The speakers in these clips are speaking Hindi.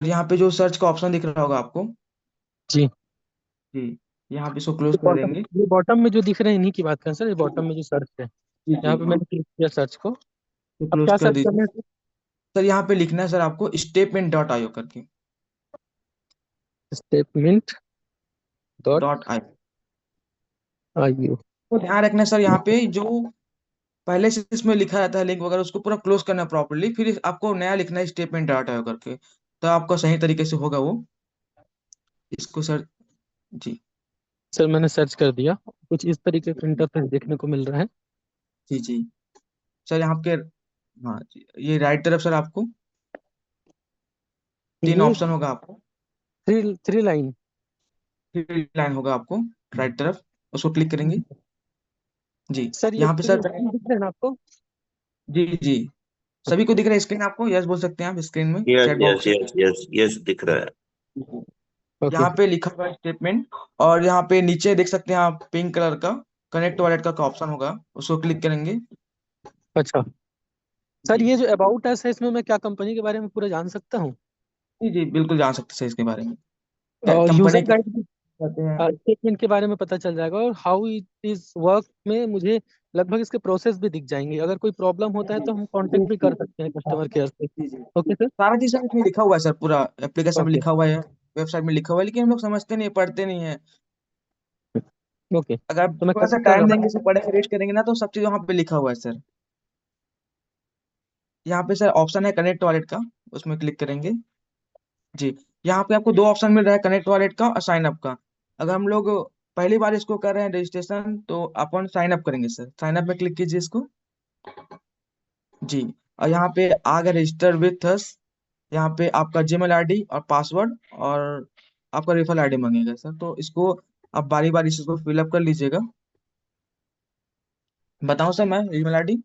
यहाँ पे जो सर्च का ऑप्शन दिख रहा होगा आपको। जी। जी, यहाँ पे इसको क्लोज कर देंगे। ये बॉटम में जो दिख रहे हैं इन्हीं की बात करें सर, ये बॉटम में जो सर्च है। जी जी, यहाँ पे मैंने क्लिक किया सर्च को। तो अब क्लोज क्या कर सर्च दीजिए। करना है सर? सर यहाँ पे लिखना है सर आपको statement.io करके। Statement dot dot I. I you. तो ध्यान रखना सर, यहाँ पे जो पहले से इसमें लिखा रहता है लिंक वगैरह, उसको पूरा क्लोज करना प्रॉपर्ली, फिर आपको नया लिखना है statement.io करके, तो आपका सही तरीके से होगा वो। इसको सर। जी सर मैंने सर्च कर दिया, कुछ इस तरीके का इंटरफेस देखने को मिल रहा है। जी जी। सर यहाँ के, हाँ जी, ये राइट तरफ सर आपको तीन ये ऑप्शन होगा आपको। Three three line. Three line होगा आपको राइट तरफ, उसको क्लिक करेंगे। जी। सर ये यहाँ पे थ्री सर, लाइन दिख रहे हैं ना आपको? जी जी, सभी ओके। को दिख रहा है स्क्रीन आपको? यस बोल सकते हैं आप स्क्रीन में, yes chat yes box. Yes yes yes दिख रहा है। ओके। यहाँ पे लिखा हुआ है स्टेटमेंट, और यहाँ पे नीचे देख सकते हैं आप पिंक कलर का कनेक्ट वॉलेट का ऑप्शन होगा, उसको क्लिक करेंगे। अच्छा सर, जी ये जो अबाउट अस है इसमें मैं क्या कंपनी के बारे में पूरा जान सकता हूँ? जी जी, बिल्कुल जान सकते हैं इसके बारे में। और यूजर कंपनी क्या गाइड कहते हैं। स्टेटमेंट के बारे में पता चल जाएगा, और हाउ इट इज वर्क में मुझे लगभग इसके प्रोसेस भी दिख जाएंगे। अगर कोई प्रॉब्लम होता है जी तो हम जी कांटेक्ट भी जी, कर सकते हैं हाँ, कस्टमर केयर से। जी जी, ओके सर। सारा चीज सर इसमें लिखा हुआ है सर, पूरा एप्लीकेशन में ओके। लिखा हुआ है, वेबसाइट में लिखा हुआ है, लेकिन हम लोग समझते नहीं है, पढ़ते नहीं है। ओके अगर आप तो मैं थोड़ा सा कनेक्ट कर रहा टाइम हूँ। देंगे, से पढ़ेंगे, रीड करेंगे ना, तो सब चीज वहाँ पे लिखा हुआ है सर। यहाँ पे सर ऑप्शन है कनेक्ट वॉलेट का, उसमें क्लिक करेंगे। जी, यहाँ पे आपको दो ऑप्शन मिल रहा है, कनेक्ट वॉलेट का और साइन अप का। अगर हम लोग पहली बार इसको कर रहे हैं रजिस्ट्रेशन, तो अपन साइन अप करेंगे सर, साइन अप में क्लिक कीजिए इसको। जी, और यहाँ पे आ गया रजिस्टर विथ अस। यहाँ पे आपका जीमेल आईडी और पासवर्ड और आपका रेफरल आईडी मांगेगा सर, तो इसको आप बारी बारी से इसको फिलअप कर लीजिएगा। बताऊँ सर मैं ईमेल आईडी?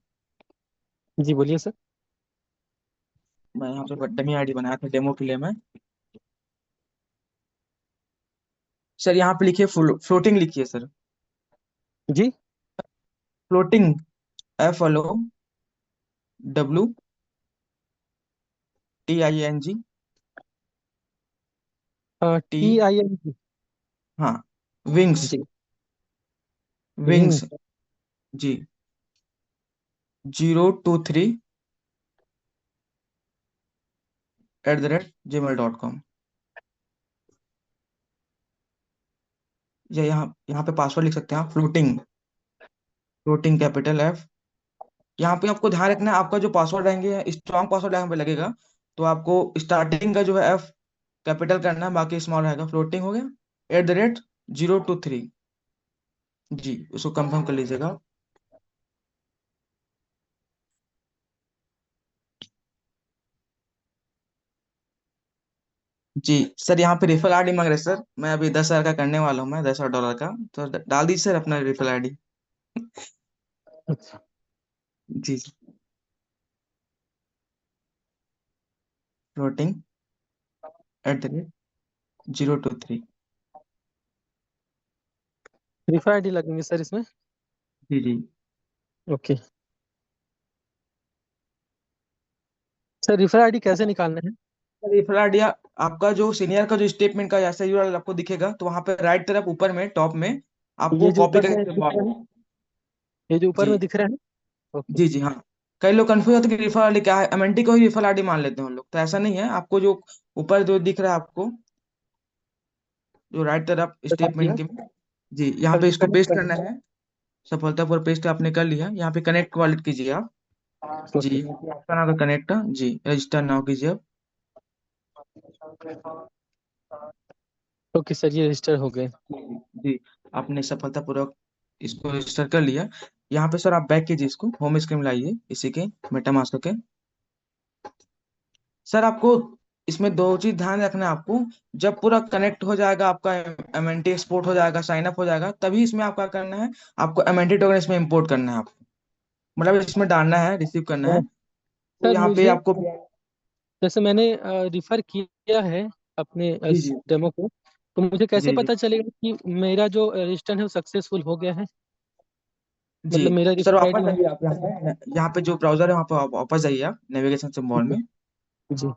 जी बोलिए सर। मैं यहाँ पे डमी आईडी बनाया था डेमो के लिए मैं। सर यहाँ पे लिखिए फ्लोटिंग लिखिए सर। जी। Floating, FLO WTING T. TIN। हाँ, विंग्स, जी। विंग। विंग्स। जी, 023 @gmail.com। या यहाँ यहाँ पे पासवर्ड लिख सकते हैं आप, फ्लोटिंग, फ्लोटिंग कैपिटल F। यहाँ पे आपको ध्यान रखना है, आपका जो पासवर्ड रहेंगे स्ट्रॉन्ग पासवर्ड यहाँ पे लगेगा, तो आपको स्टार्टिंग का जो है F कैपिटल करना है, बाकी स्मॉल रहेगा। फ्लोटिंग हो गया, @023। जी, उसको कंफर्म कर लीजिएगा। जी सर, यहाँ पे रेफरल आईडी मांग रहे हैं सर, मैं अभी 10,000 का करने वाला हूँ, मैं $10,000 का, तो डाल दीजिए सर अपना रेफरल आईडी। अच्छा। जी, फ्लोटिंग @023। रिफर आईडी लगेंगे सर इसमें? जी जी। ओके। सर रिफर आईडी कैसे निकालना है? रेफरल आईडी आपका जो सीनियर का जो स्टेटमेंट का जैसे यूआरएल आपको दिखेगा, तो वहां पे राइट तरफ ऊपर में टॉप में आपको ये जो कॉपी ऊपर में करके दिख रहा है, ये जो ऊपर जी में दिख रहा है। ओके। जी जी, हाँ। कई लोग कंफ्यूज होते हैं कि रेफरल आईडी क्या है, MNT को ही रेफरल आईडी मान लेते हैं हम लोग, तो ऐसा नहीं है। आपको जो ऊपर जो दिख रहा है आपको, जो राइट तरफ बता दिया। स्टेटमेंट के, जी, यहाँ पे इसको कनेक्ट पेस्ट कर करना है। सफलतापूर्वक पेस्ट आपने कर लिया, यहाँ पे कनेक्ट वॉलेट कीजिए आप। जी, ओके। यहाँ पे ऑप्शन आगे कनेक्ट, जी, रजिस्टर नाउ कीजिए आप। ओके सर, ये रजिस्टर हो गए। जी, आपने सफलतापूर्वक इसको रजिस्टर कर लिया। यहाँ पे सर आप बैक कीजिए, इसको होम स्क्रीन में लाइए, इसी के मेटामास्क के। सर आपको इसमें दो चीज ध्यान रखना है आपको, जब पूरा कनेक्ट हो जाएगा आपका, MNT एक्सपोर्ट हो जाएगा, साइन अप हो जाएगा, तभी इसमें आपका करना है, आपको MNT टोकन इसमें इंपोर्ट करना है आपको, मतलब इसमें डालना है, रिसीव करना है। तो सर यहाँ पे मुझे, आपको, जैसे मैंने रिफर किया है अपने जी इस जी डेमो को, तो मुझे कैसे जी जी पता चलेगा कि मेरा जो रजिस्टर है वो सक्सेसफुल हो गया है? जी। मतलब मेरा सर रिफर आईडी वापस वहाँ जाइए आप, यहाँ पे जो ब्राउजर है वहाँ पे वापस जाइए आप नेविगेशन सिंबल पे। में। जी।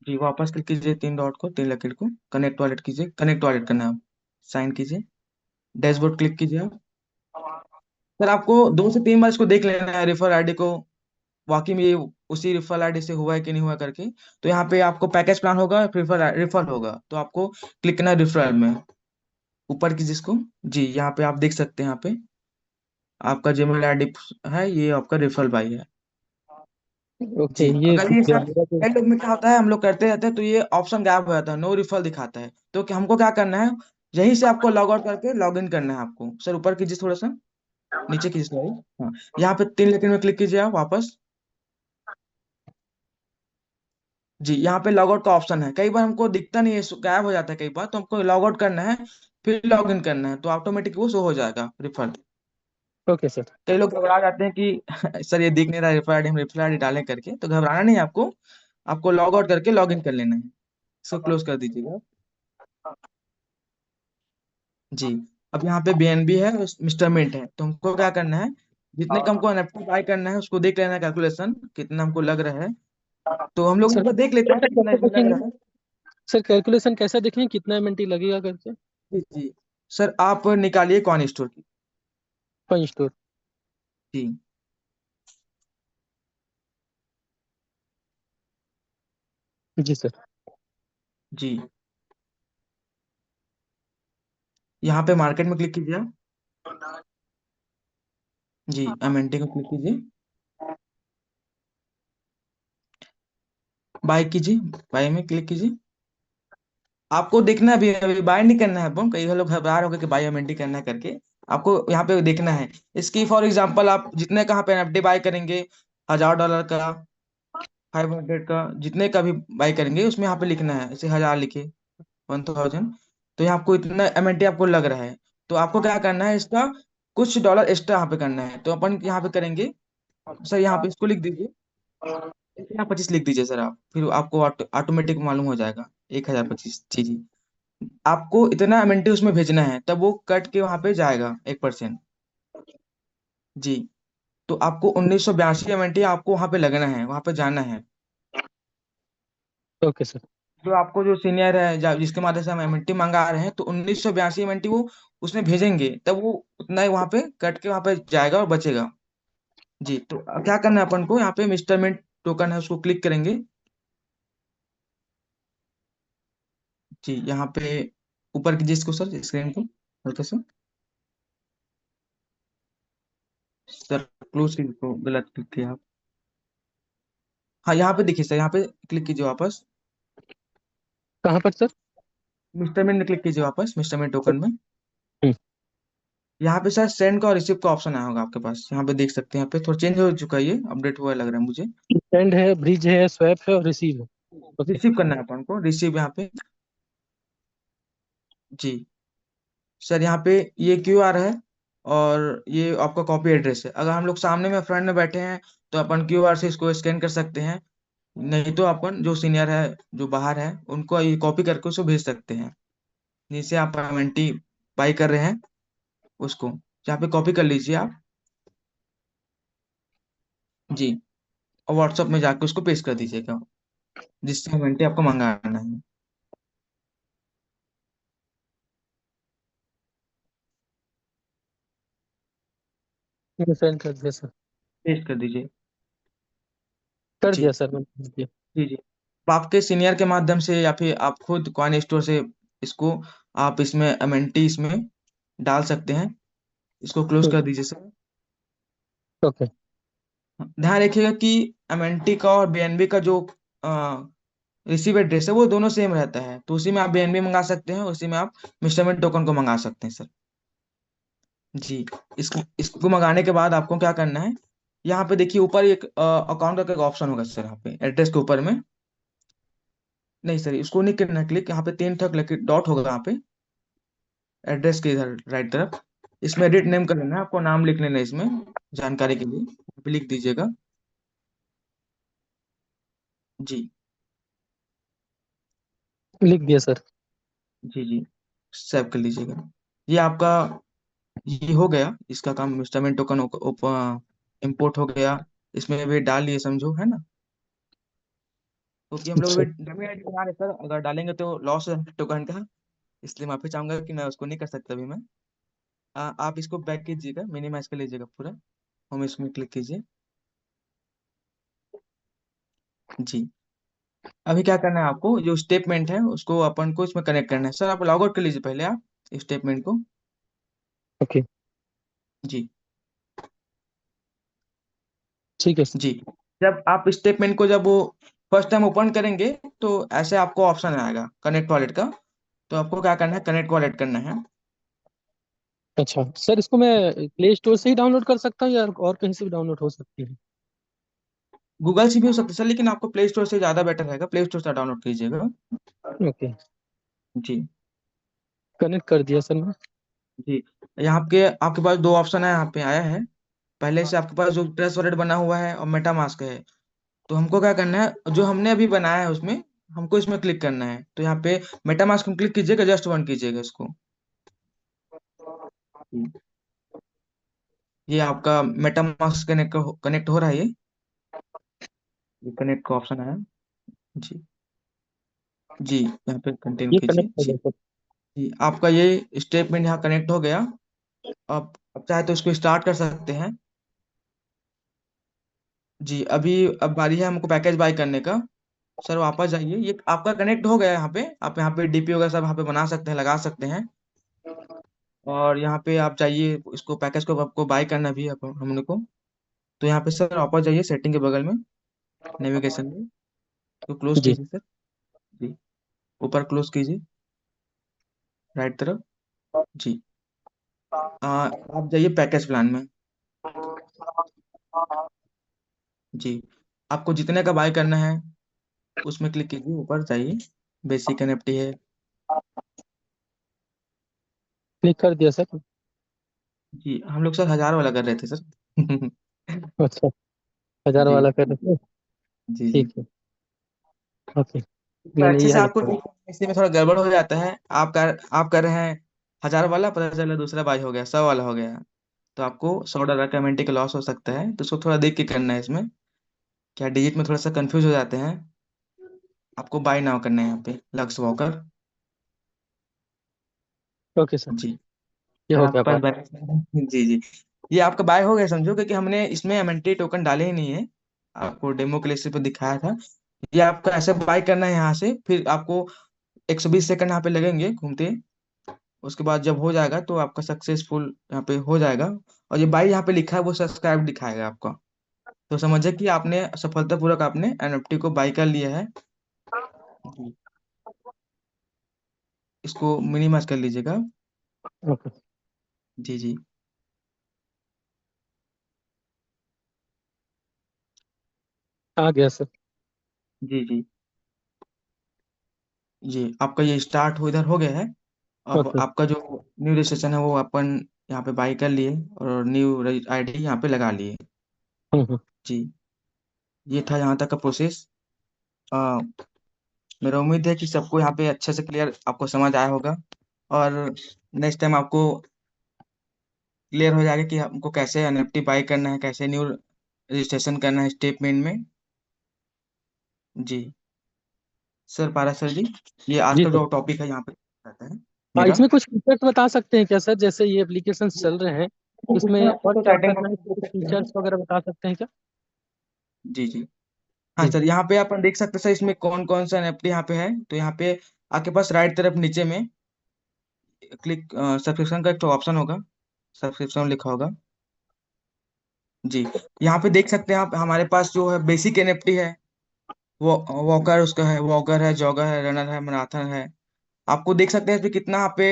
जी वापस क्लिक कीजिए तीन डॉट को, तीन लकीर को, कनेक्ट वॉलेट कीजिए, कनेक्ट वॉलेट करना है आप, साइन कीजिए, डैशबोर्ड क्लिक कीजिए आप। सर आपको 2 से 3 बार इसको देख लेना है रेफर आईडी को, वाकई में ये उसी रेफर आईडी से हुआ है कि नहीं हुआ करके। तो यहाँ पे आपको पैकेज प्लान होगा, रेफर रेफर होगा, तो आपको क्लिक करना है रेफरल में, ऊपर की जिसको। जी यहाँ पे आप देख सकते हैं, यहाँ पे आपका जीमेल आईडी है, ये आपका रेफरल भाई है। ओके, जी ये अगर दिख ये गया सर, मेरा तो। कई लोग में क्या होता है, हम लोग करते रहते हैं तो ये ऑप्शन गायब हो जाता है, नो रिफल दिखाता है। तो क्या हमको क्या करना है, यहीं से आपको लॉग आउट करके लॉग इन करना है आपको। सर ऊपर कीजिए थोड़ा सा, नीचे कीजिए सॉरी। हाँ, यहाँ पे तीन लेकिन में क्लिक कीजिए आप वापस। जी यहाँ पे लॉग आउट का ऑप्शन है, कई बार हमको दिखता नहीं है, गायब हो जाता है कई बार, तो हमको लॉग आउट करना है, फिर लॉग इन करना है, तो ऑटोमेटिक वो शो हो जाएगा रिफल। Okay sir. कई लोग घबरा जाते हैं कि सर ये दिख नहीं रहा रेफर आईडी, हम रेफर आईडी डालें करके, तो घबराना नहीं है आपको, आपको लॉग आउट करके लॉग इन कर लेना है। इसको क्लोज कर दीजिएगा। जी अब यहाँ पे बीएनबी है, मिस्टर मिंट है, तो हमको क्या करना है, जितने का हमको एनएफटी बाय करना है उसको देख लेना है, कैलकुलेशन कितना हमको लग रहा है। तो हम लोग सर यहाँ पे देख लेते हैं कितना कैसे इसमें लग देखेंगे? रहा है। सर कैलकुलेशन कैसे देखेंगे, कितना एमएनटी लगेगा करके? जी जी सर, आप निकालिए कॉइन स्टोर की। Coin store. जी जी सर। जी यहाँ पे मार्केट में क्लिक कीजिए आप। जी एमएनटी को क्लिक कीजिए, बाय कीजिए, बाय में क्लिक कीजिए। आपको देखना है, अभी अभी बाय नहीं करना है, अपन कई लोग घबरा रहे होंगे कि बाय एमएनटी करना है करके। आपको यहाँ पे देखना है, इसकी फॉर एग्जांपल आप जितने का यहाँ पे एनएफटी बाय करेंगे, $1000 का, 500 का, जितने का भी बाय करेंगे उसमें यहाँ पे लिखना है, जैसे 1000 लिखे, 1000। तो यहाँ आपको इतना एमएनटी आपको लग रहा है, तो आपको क्या करना है, इसका कुछ डॉलर एक्स्ट्रा यहाँ पे करना है, तो अपन यहाँ पे करेंगे। सर यहाँ पे इसको लिख दीजिए, 1025 लिख दीजिए सर आप, फिर आपको ऑटोमेटिक मालूम हो जाएगा, 1025। जी जी आपको इतना एमएनटी उसमें भेजना है, तब वो कट के वहां पे जाएगा 1%। जी तो आपको 1982 एमएनटी आपको वहां पे लगना है, वहां पे जाना है। Okay sir. जो आपको जो सीनियर है, जिसके माध्यम से हम एमएनटी मंगा रहे हैं, तो 1982 एमएनटी वो उसमें भेजेंगे, तब वो उतना ही वहां पे कट के वहां पे जाएगा और बचेगा। जी तो क्या करना है अपन को, यहाँ पे मिस्टर मिंट टोकन है, उसको क्लिक करेंगे। जी यहाँ पे ऊपर की जिसको सर स्क्रीन को हल्का सा, सर क्लोज को गलत क्लिक किया आप। हाँ यहाँ पे देखिए सर, यहाँ पे क्लिक कीजिए वापस, कहाँ पर सर? मिस्टर मिंट में क्लिक कीजिए वापस, मिस्टर मिंट टोकन में। हम्म। यहाँ पे सर सेंड का और रिसीव का ऑप्शन आया होगा आपके पास, यहाँ पे देख सकते हैं, यहाँ पे थोड़ा चेंज हो चुका है, ये अपडेट हुआ लग रहा है मुझे। सेंड है, ब्रिज है, स्वैप है और रिसीव है। ओके। रिसीव करना है अपन को, रिसीव यहाँ पे। जी सर यहाँ पे ये क्यूआर है, और ये आपका कॉपी एड्रेस है। अगर हम लोग सामने में फ्रंट में बैठे हैं तो अपन क्यूआर से इसको स्कैन कर सकते हैं, नहीं तो अपन जो सीनियर है, जो बाहर है, उनको ये कॉपी करके उसको भेज सकते हैं, जिससे आप पेमेंटी बाई कर रहे हैं उसको, यहाँ पे कॉपी कर लीजिए आप। जी और व्हाट्सएप में जाके उसको पेस्ट कर दीजिएगा, जिससे पेमेंटी आपको मंगाना है। ये सेंड कर दिया सर। पेस्ट कर दीजिए। कर जी दिया सर, मैंने भेज दिया। जी जी आप आपके सीनियर के माध्यम से या फिर आप खुद कॉइन स्टोर से इसको, आप इसमें एमएनटी इसमें डाल सकते हैं। इसको क्लोज कर दीजिए सर। ओके। ध्यान रखिएगा कि एमएनटी का और बीएनबी का जो रिसीव एड्रेस है वो दोनों सेम रहता है, तो उसी में आप बीएनबी मंगा सकते हैं, उसी में आप मिस्टरमेंट टोकन को मंगा सकते हैं सर। जी इसको मंगाने के बाद आपको क्या करना है, यहाँ पे देखिए ऊपर एक अकाउंट का एक ऑप्शन होगा सर, यहाँ पे एड्रेस के ऊपर में। नहीं सर इसको नहीं करना क्लिक, यहाँ पे तीन ठक डॉट होगा यहाँ पे, एड्रेस के इधर राइट तरफ, इसमें एडिट नेम कर लेना है, आपको नाम लिख लेना है इसमें, जानकारी के लिए यहाँ पे लिख दीजिएगा। जी लिख दिया सर। जी जी सेव कर लीजिएगा। ये आपका ये हो गया, इसका काम इंस्टॉलमेंट टोकन इंपोर्ट हो गया, इसमें भी डाल लिए समझो, है ना। क्योंकि हम लोग अच्छा। अभी डमी आईडी बना रहे सर, अगर डालेंगे तो लॉस है टोकन का, इसलिए माफी चाहूंगा कि मैं उसको नहीं कर सकता अभी मैं। आप इसको बैक कीजिएगा, मिनिमाइज कर लीजिएगा पूरा, होम इसमें क्लिक कीजिए। जी। अभी क्या करना है आपको, जो स्टेटमेंट है उसको अपन को इसमें कनेक्ट करना है सर। आप लॉग आउट कर लीजिए पहले आप स्टेटमेंट को। ओके। जी। ठीक है सर। जी। जब आप स्टेटमेंट को जब वो फर्स्ट टाइम ओपन करेंगे तो ऐसे आपको ऑप्शन आएगा कनेक्ट वॉलेट का। तो आपको क्या करना है, कनेक्ट वॉलेट करना है। अच्छा सर, इसको मैं प्ले स्टोर से ही डाउनलोड कर सकता हूँ या और कहीं से भी डाउनलोड हो सकती है? गूगल से भी हो सकता है सर, लेकिन आपको प्ले स्टोर से ज़्यादा बेटर रहेगा, प्ले स्टोर से डाउनलोड कीजिएगा। ओके। जी। कनेक्ट कर दिया सर मैं। जी। यहाँ पे आपके पास दो ऑप्शन है, यहाँ पे आया है। पहले से आपके पास जो ट्रस्ट वॉलेट बना हुआ है और मेटामास्क है, तो हमको क्या करना है, जो हमने अभी बनाया है उसमें हमको इसमें क्लिक करना है। तो यहाँ पे मेटामास्क में क्लिक कीजिएगा, जस्ट वन कीजिएगा इसको। हम्म। ये आपका मेटामास्क कनेक्ट हो रहा है ये कनेक्ट का ऑप्शन आया। जी। जी, यहाँ पे कंटिन्यू ये कीजिए। कनेक्ट हो जी। गया सर। जी, आपका ये स्टेटमेंट यहाँ कनेक्ट हो गया। अब चाहे तो इसको स्टार्ट कर सकते हैं। जी। अब बारी है हमको पैकेज बाय करने का। सर वापस जाइए, ये आपका कनेक्ट हो गया है। यहाँ पे आप यहाँ पे डीपी वगैरह सब यहाँ पे बना सकते हैं, लगा सकते हैं। और यहाँ पे आप चाहिए इसको पैकेज को आपको बाय करना भी है हमने को। तो यहाँ पे सर वापस जाइए सेटिंग के बगल में, नेविगेशन में, तो क्लोज जी। कीजिए सर। जी। ऊपर क्लोज कीजिए, राइट तरफ। जी। आप जाइए पैकेज प्लान में। जी। आपको जितने का बाय करना है उसमें क्लिक कीजिए, ऊपर जाइए, बेसिक एनएफटी है। क्लिक कर दिया सर। जी, हम लोग सर 1000 वाला कर रहे थे सर। अच्छा, 1000 जी। वाला कर रहे थे। जी। जी। ठीक है। ओके। तो मैंने अच्छे ये से वाला आपको कर। इसी में थोड़ा गड़बड़ हो जाता है। आप कर रहे हैं 1000 वाला, पता चला दूसरा बाय हो गया, 100 वाला हो गया। तो आपको $100 का एमएनटी का लॉस हो सकता है, तो उसको थोड़ा देख के करना है इसमें। क्या डिजिट में थोड़ा सा कंफ्यूज हो जाते हैं। आपको बाय नाउ करना है यहाँ पे लक्स वॉकर। Okay sir. जी। ये सर हो आपके गया पास बात। बाय। जी। जी। ये आपका बाय हो गया समझो, क्योंकि हमने इसमें एमएनटी टोकन डाले ही नहीं है। आपको डेमो के लिए सिर्फ दिखाया था। ये आपको ऐसे बाय करना है यहाँ से, फिर आपको 120 सेकंड यहाँ पे लगेंगे घूमते। उसके बाद जब हो जाएगा तो आपका सक्सेसफुल यहाँ पे हो जाएगा। और ये बाई यहाँ पे लिखा है वो सब्सक्राइब दिखाएगा आपका। तो समझे कि आपने सफलतापूर्वक आपने एनएफटी को बाई कर लिया है। जी। इसको मिनिमाइज कर लीजिएगा। ओके। जी। जी। आ गया सर। जी। जी। जी, आपका ये स्टार्ट हो इधर हो गया है। अब ओके। आपका जो न्यू रजिस्ट्रेशन है वो अपन यहाँ पे बाई कर लिए, और न्यू आईडी यहाँ पे लगा लिए। हम्म। जी। ये था यहाँ तक का प्रोसेस। मेरा उम्मीद है कि सबको यहाँ पे अच्छे से क्लियर आपको समझ आया होगा। और नेक्स्ट टाइम आपको क्लियर हो जाएगा कि हमको कैसे एनएफटी बाय करना है, कैसे न्यू रजिस्ट्रेशन करना है स्टेटमेंट में। जी। सर पारा सर जी, ये आज जी का सर। जो टॉपिक है यहाँ पे रहता है हाँ, मेरा। इसमें कुछ फीचर्स बता सकते हैं क्या सर? जैसे ये एप्लीकेशन चल रहे हैं, कुछ इसमें सर आपको और तो क्या चैटिंग करना है, इसमें कुछ फीचर्स वगैरह बता सकते हैं क्या? जी। जी। हाँ जी। सर, यहाँ पे अपन देख सकते हैं सर इसमें कौन कौन सा एनएफटी यहाँ पे है। तो यहाँ पे आपके पास राइट तरफ नीचे में क्लिक सब्सक्रिप्शन का एक तो ऑप्शन होगा, सब्सक्रिप्शन लिखा होगा। जी। यहाँ पे देख सकते हैं आप, हमारे पास जो है बेसिक एनएफटी है वो वॉकर उसका है, वॉकर है, जॉगर है, रनर है, मैराथन है। आपको देख सकते हैं इसमें कितना यहाँ पे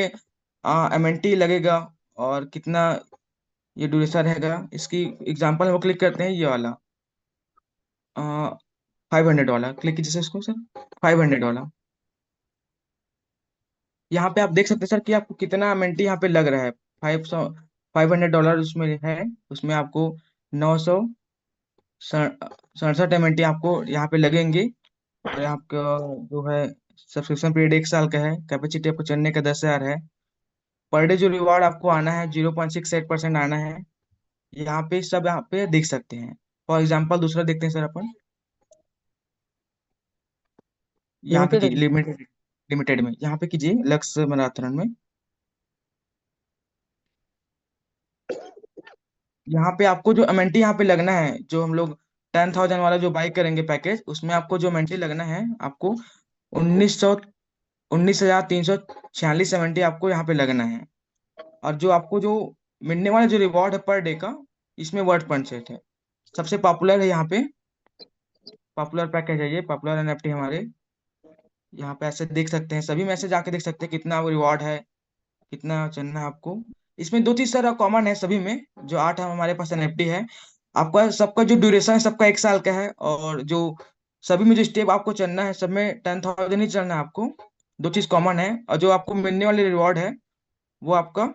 एमएनटी लगेगा और कितना ये ड्यूरेशन रहेगा। इसकी एग्जांपल हम क्लिक करते हैं ये वाला, 500 वाला क्लिक कीजिए इसको सर, 500 वाला। यहाँ पे आप देख सकते हैं सर कि आपको कितना एमएनटी यहाँ पे लग रहा है। 500 $500 उसमें है। उसमें आपको 967 एमएनटी आपको यहाँ पे लगेंगे। और आपका जो है सब्सक्रिप्शन पीरियड 1 साल का है। कैपेसिटी आपको चढ़ने का 10,000 है। पर डे जो रिवार्ड आपको आना है 0.68% आना है। यहाँ पे सब यहाँ पे देख सकते हैं। फॉर एग्जाम्पल दूसरा देखते हैं सर अपन। यहाँ पे लिमिटेड है। कीजिए लिमिटेड, लिमिटेड में यहाँ पे कीजिए लक्ष्य मैराथन में। यहाँ पे आपको जो अमेंटी यहाँ पे लगना है, जो हम लोग 10,000 वाला जो बाई करेंगे पैकेज, उसमें आपको जो अमेंटी लगना है आपको 19,346 अमेंटी आपको यहाँ पे लगना है। और जो आपको जो मिलने वाला जो रिवॉर्ड है पर डे का, इसमें वर्ड पॉइंट सेट है, सबसे पॉपुलर है यहाँ पे, पॉपुलर पैकेज है ये, पॉपुलर एनएफटी हमारे। यहाँ पे ऐसे देख सकते हैं, सभी मैसेज आके देख सकते हैं कितना रिवॉर्ड है, कितना चलना है आपको। इसमें दो चीज सर कॉमन है सभी में, जो 8 हमारे पास एनएफटी है, आपका सबका जो ड्यूरेशन है सबका 1 साल का है, और जो सभी में जो स्टेप आपको चलना है सब में 10,000 ही चलना है आपको। दो चीज कॉमन है, और जो आपको मिलने वाली रिवॉर्ड है वो आपका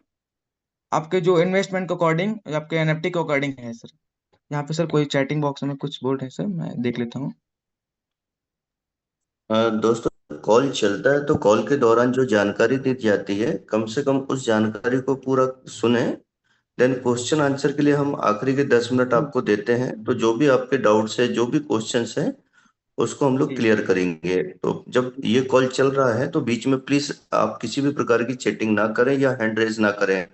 आपके जो इन्वेस्टमेंट के अकॉर्डिंग, आपके एनएफटी के अकॉर्डिंग है सर। यहाँ पे सर कोई चैटिंग बॉक्स में कुछ बोल रहे हैं सर, मैं देख लेता हूँ। दोस्तों, कॉल चलता है तो कॉल के दौरान जो जानकारी दी जाती है कम से कम उस जानकारी को पूरा सुने। देन क्वेश्चन आंसर के लिए हम आखिरी के 10 मिनट जी आपको देते हैं, तो जो भी आपके डाउट्स है, जो भी क्वेश्चंस है, उसको हम लोग जी क्लियर करेंगे। तो जब ये कॉल चल रहा है तो बीच में प्लीज आप किसी भी प्रकार की चैटिंग ना करें या हैंड रेज ना करें।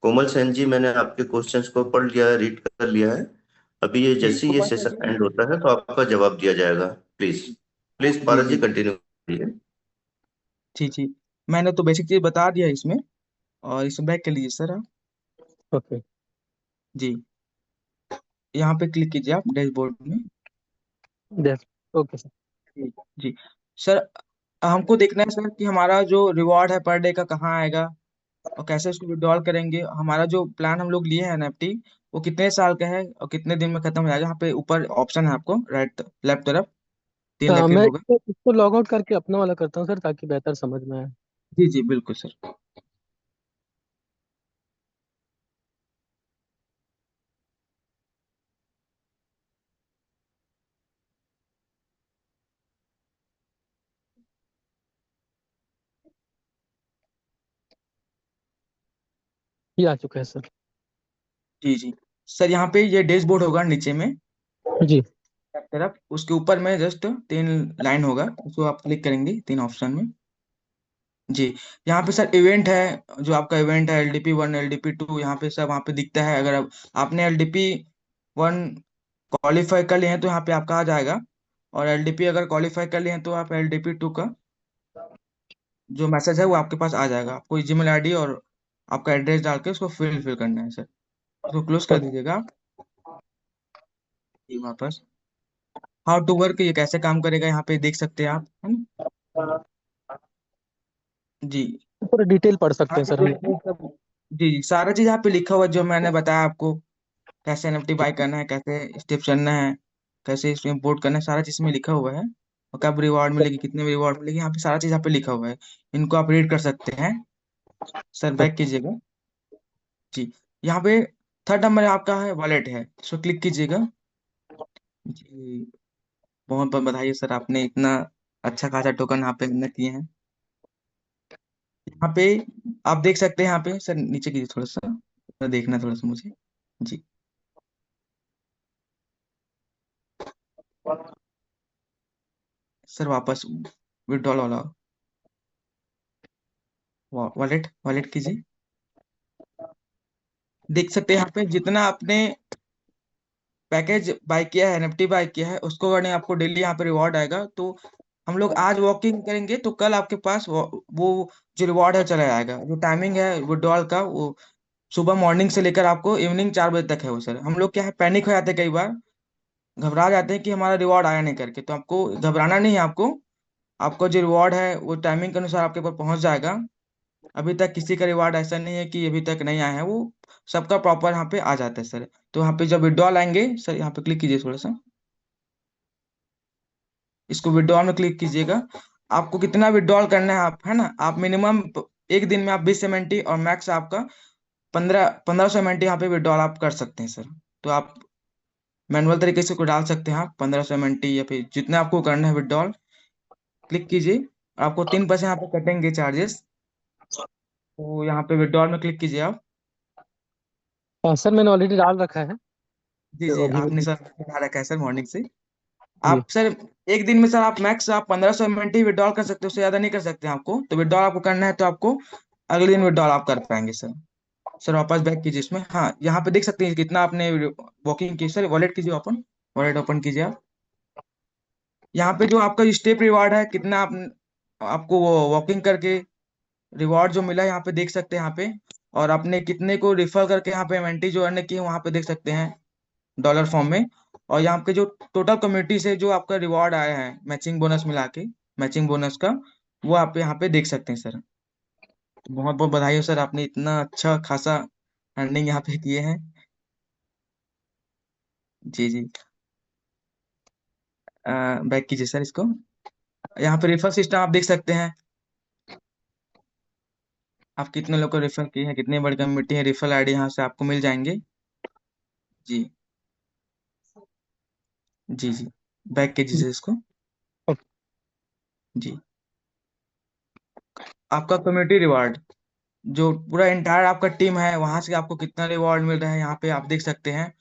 कोमल सेन जी, मैंने आपके क्वेश्चंस को पढ़ लिया है, रीड कर लिया है। अभी ये जी जैसे ही ये गोपाल सर सेशन जी। एंड होता है तो आपका जवाब दिया जाएगा। प्लीज, प्लीज जी पारस जी जी कंटिन्यू करिए। जी जी, मैंने तो बेसिक चीज बता दिया इसमें, और इसे बैक कर लीजिए सर आप। ओके। जी, यहाँ पे क्लिक कीजिए आप डैशबोर्ड में। यस। Okay sir. जी जी सर, हमको देखना है सर कि हमारा जो रिवॉर्ड है पर डे का कहाँ आएगा, और कैसे उसको विड्रॉल करेंगे। हमारा जो प्लान हम लोग लिए हैं एनएफटी, वो कितने साल का है और कितने दिन में खत्म हो जाएगा। यहाँ पे ऊपर ऑप्शन है आपको राइट लेफ्ट तरफ, तीन लकीर मैं होगा। इसको लॉग आउट करके अपना वाला करता हूँ सर, ताकि बेहतर समझ में आए। जी जी बिल्कुल सर। ये आ चुका है सर। जी जी सर, यहाँ पे ये डैशबोर्ड होगा नीचे में जी। एक तरफ, उसके ऊपर में जस्ट 3 लाइन होगा, उसको आप क्लिक करेंगे 3 ऑप्शन में। जी, यहाँ पे सर इवेंट है, जो आपका इवेंट है LDP 1 LDP 2, यहाँ पे सब वहाँ पे दिखता है। अगर आपने LDP 1 क्वालिफाई कर लिए हैं तो यहाँ पे आपका आ जाएगा, और LDP अगर क्वालिफाई कर लिए हैं तो आप LDP 2 का जो मैसेज है वो आपके पास आ जाएगा। आपको जीमेल आईडी और आपका एड्रेस डाल के उसको फिल करना है सर। उसको क्लोज कर दीजिएगा आप। जी, वापस हाउ टू वर्क ये कैसे काम करेगा यहाँ पे देख सकते हैं आप, है ना। जी, पूरा डिटेल पढ़ सकते हाँ हैं जी सर हम। देखिए सब। जी जी, सारा चीज यहाँ पे लिखा हुआ है जो मैंने बताया आपको, कैसे एनएफटी बाय करना है, कैसे स्टेप चलना है, कैसे इसमें इंपोर्ट करना है, सारा चीज में लिखा हुआ है। और कब रिवॉर्ड मिलेगी, कितने रिवॉर्ड मिलेगी, यहाँ पे सारा चीज यहाँ पे लिखा हुआ है। इनको आप रीड कर सकते हैं। सर बैक कीजिएगा। जी, यहाँ पे थर्ड नंबर आपका है वॉलेट है, इसको क्लिक कीजिएगा। जी, बहुत बहुत बधाई सर, आपने इतना अच्छा खासा टोकन यहाँ पे न किए हैं। यहाँ पे आप देख सकते हैं, यहाँ पे सर नीचे कीजिए थोड़ा सा, देखना थोड़ा सा मुझे। जी सर, वापस विड्रॉल वाला वॉलेट वॉलेट कीजिए। देख सकते हैं यहाँ पे जितना आपने पैकेज बाय किया है, एनएफटी बाय किया है, उसको अगर आपको डेली यहाँ पे रिवॉर्ड आएगा, तो हम लोग आज वॉकिंग करेंगे तो कल आपके पास वो जो रिवॉर्ड है चला जाएगा। जो टाइमिंग है विड्रॉल का, वो सुबह मॉर्निंग से लेकर आपको इवनिंग 4 बजे तक है वो सर। हम लोग क्या है, पैनिक हो जाते हैं कई बार, घबरा जाते हैं कि हमारा रिवॉर्ड आया नहीं करके, तो आपको घबराना नहीं है। आपको आपका जो रिवॉर्ड है वो टाइमिंग के अनुसार आपके पास पहुंच जाएगा। अभी तक किसी का रिवार्ड ऐसा नहीं है कि अभी तक नहीं आया है, वो सबका प्रॉपर यहाँ पे आ जाता है सर। तो यहाँ पे जब विड्रॉल आएंगे सर, यहाँ पे क्लिक कीजिए थोड़ा सा, इसको विड्रॉल में क्लिक कीजिएगा। आपको कितना विड्रॉल करना है आप, है ना, आप मिनिमम एक दिन में आप 20 MNT और मैक्स आपका 1500 MNT यहाँ पे विड्रॉल आप कर सकते हैं सर। तो आप मैनुअल तरीके से को डाल सकते हैं आप 1500 MNT, या फिर जितना आपको करना है विड्रॉल, क्लिक कीजिए। आपको 3% यहाँ पे कटेंगे चार्जेस, तो यहाँ पे विड्रॉल में क्लिक कीजिए आप। हाँ सर, मैंने ऑलरेडी डाल रखा है। जी तो जी, अभी आपने मैं सर बता रखा है सर मॉर्निंग से। जी। आप सर एक दिन में सर आप मैक्स आप 1500 MT विड्रॉल कर सकते हो, उससे ज्यादा नहीं कर सकते हैं आपको। तो विड्रॉल आपको करना है तो आपको अगले दिन विड्रॉल आप कर पाएंगे सर। सर वापस बैक कीजिए इसमें, हाँ यहाँ पे देख सकते हैं कितना आपने वॉकिंग की। सर वॉलेट कीजिए ओपन, वॉलेट ओपन कीजिए आप। यहाँ पे जो आपका स्टेप रिवार्ड है कितना आप, आपको वो वॉकिंग करके रिवॉर्ड जो मिला है यहाँ पे देख सकते हैं यहाँ पे। और आपने कितने को रिफर करके यहाँ पे एमएनटी जो अर्न की है वहाँ पे देख सकते हैं डॉलर फॉर्म में। और यहाँ पे जो टोटल कम्युनिटी से जो आपका रिवॉर्ड आया है मैचिंग बोनस मिला के, मैचिंग बोनस का, वो आप यहाँ पे देख सकते हैं सर। बहुत बहुत बधाई हो सर, आपने इतना अच्छा खासा अर्निंग यहाँ पे किए हैं। जी जी। बैक कीजिए सर इसको। यहाँ पे रेफर सिस्टम आप देख सकते हैं, आप कितने लोग को रेफर किए हैं, कितने बड़ी कम्युनिटी है, रेफरल आईडी यहाँ से आपको मिल जाएंगे। जी जी जी। बैक कीजिए सर इसको। ओके। जी। आपका कम्युनिटी रिवार्ड जो पूरा इंटायर आपका टीम है वहां से आपको कितना रिवॉर्ड मिल रहा है यहाँ पे आप देख सकते हैं।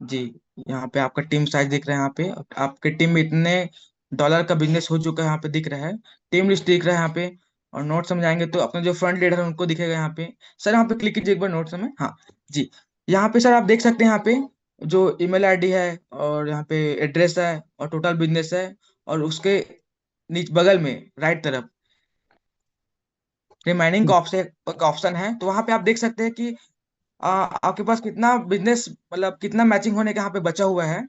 जी। यहाँ पे आपका टीम साइज दिख रहा है, यहाँ पे आपके टीम में इतने डॉलर का बिजनेस हो चुका है यहाँ पे दिख रहा है। टीम लिस्ट दिख रहा है यहाँ पे। और नोट समझाएंगे तो अपने जो फ्रंट लीडर है उनको दिखेगा यहाँ पे। सर यहाँ पे क्लिक कीजिए एक बार नोट्स में, हाँ। जी। यहाँ पे सर आप देख सकते हैं यहाँ पे जो ईमेल आईडी है और यहाँ पे एड्रेस है और टोटल बिजनेस है। और उसके नीचे बगल में राइट तरफ रिमाइनिंग का ऑप्शन है, तो वहां पे आप देख सकते हैं कि आपके पास कितना बिजनेस मतलब कितना मैचिंग होने का यहाँ पे बचा हुआ है।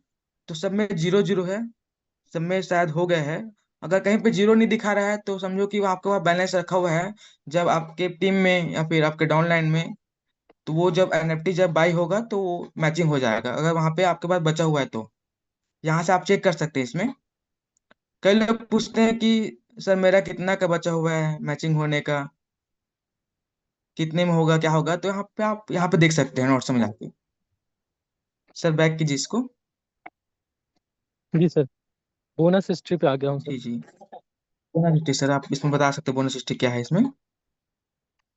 तो सब में जीरो जीरो है, सब में शायद हो गया है। अगर कहीं पे जीरो नहीं दिखा रहा है तो समझो कि वो आपके पास बैलेंस रखा हुआ है। जब आपके टीम में या फिर आपके डाउनलाइन में, तो वो जब एनएफटी जब बाई होगा तो वो मैचिंग हो जाएगा, अगर वहां पे आपके पास बचा हुआ है तो। यहाँ से आप चेक कर सकते हैं इसमें। कई लोग पूछते हैं कि सर मेरा कितना का बचा हुआ है मैचिंग होने का, कितने में होगा क्या होगा, तो यहाँ पे आप यहाँ पे देख सकते हैं नोट समझा के। सर बैक कीजिए इसको। जी सर, बोनस हिस्ट्री पे आ गया हूँ सर। जी जी। बोनस हिस्ट्री सर आप इसमें बता सकते हैं बोनस हिस्ट्री क्या है इसमें।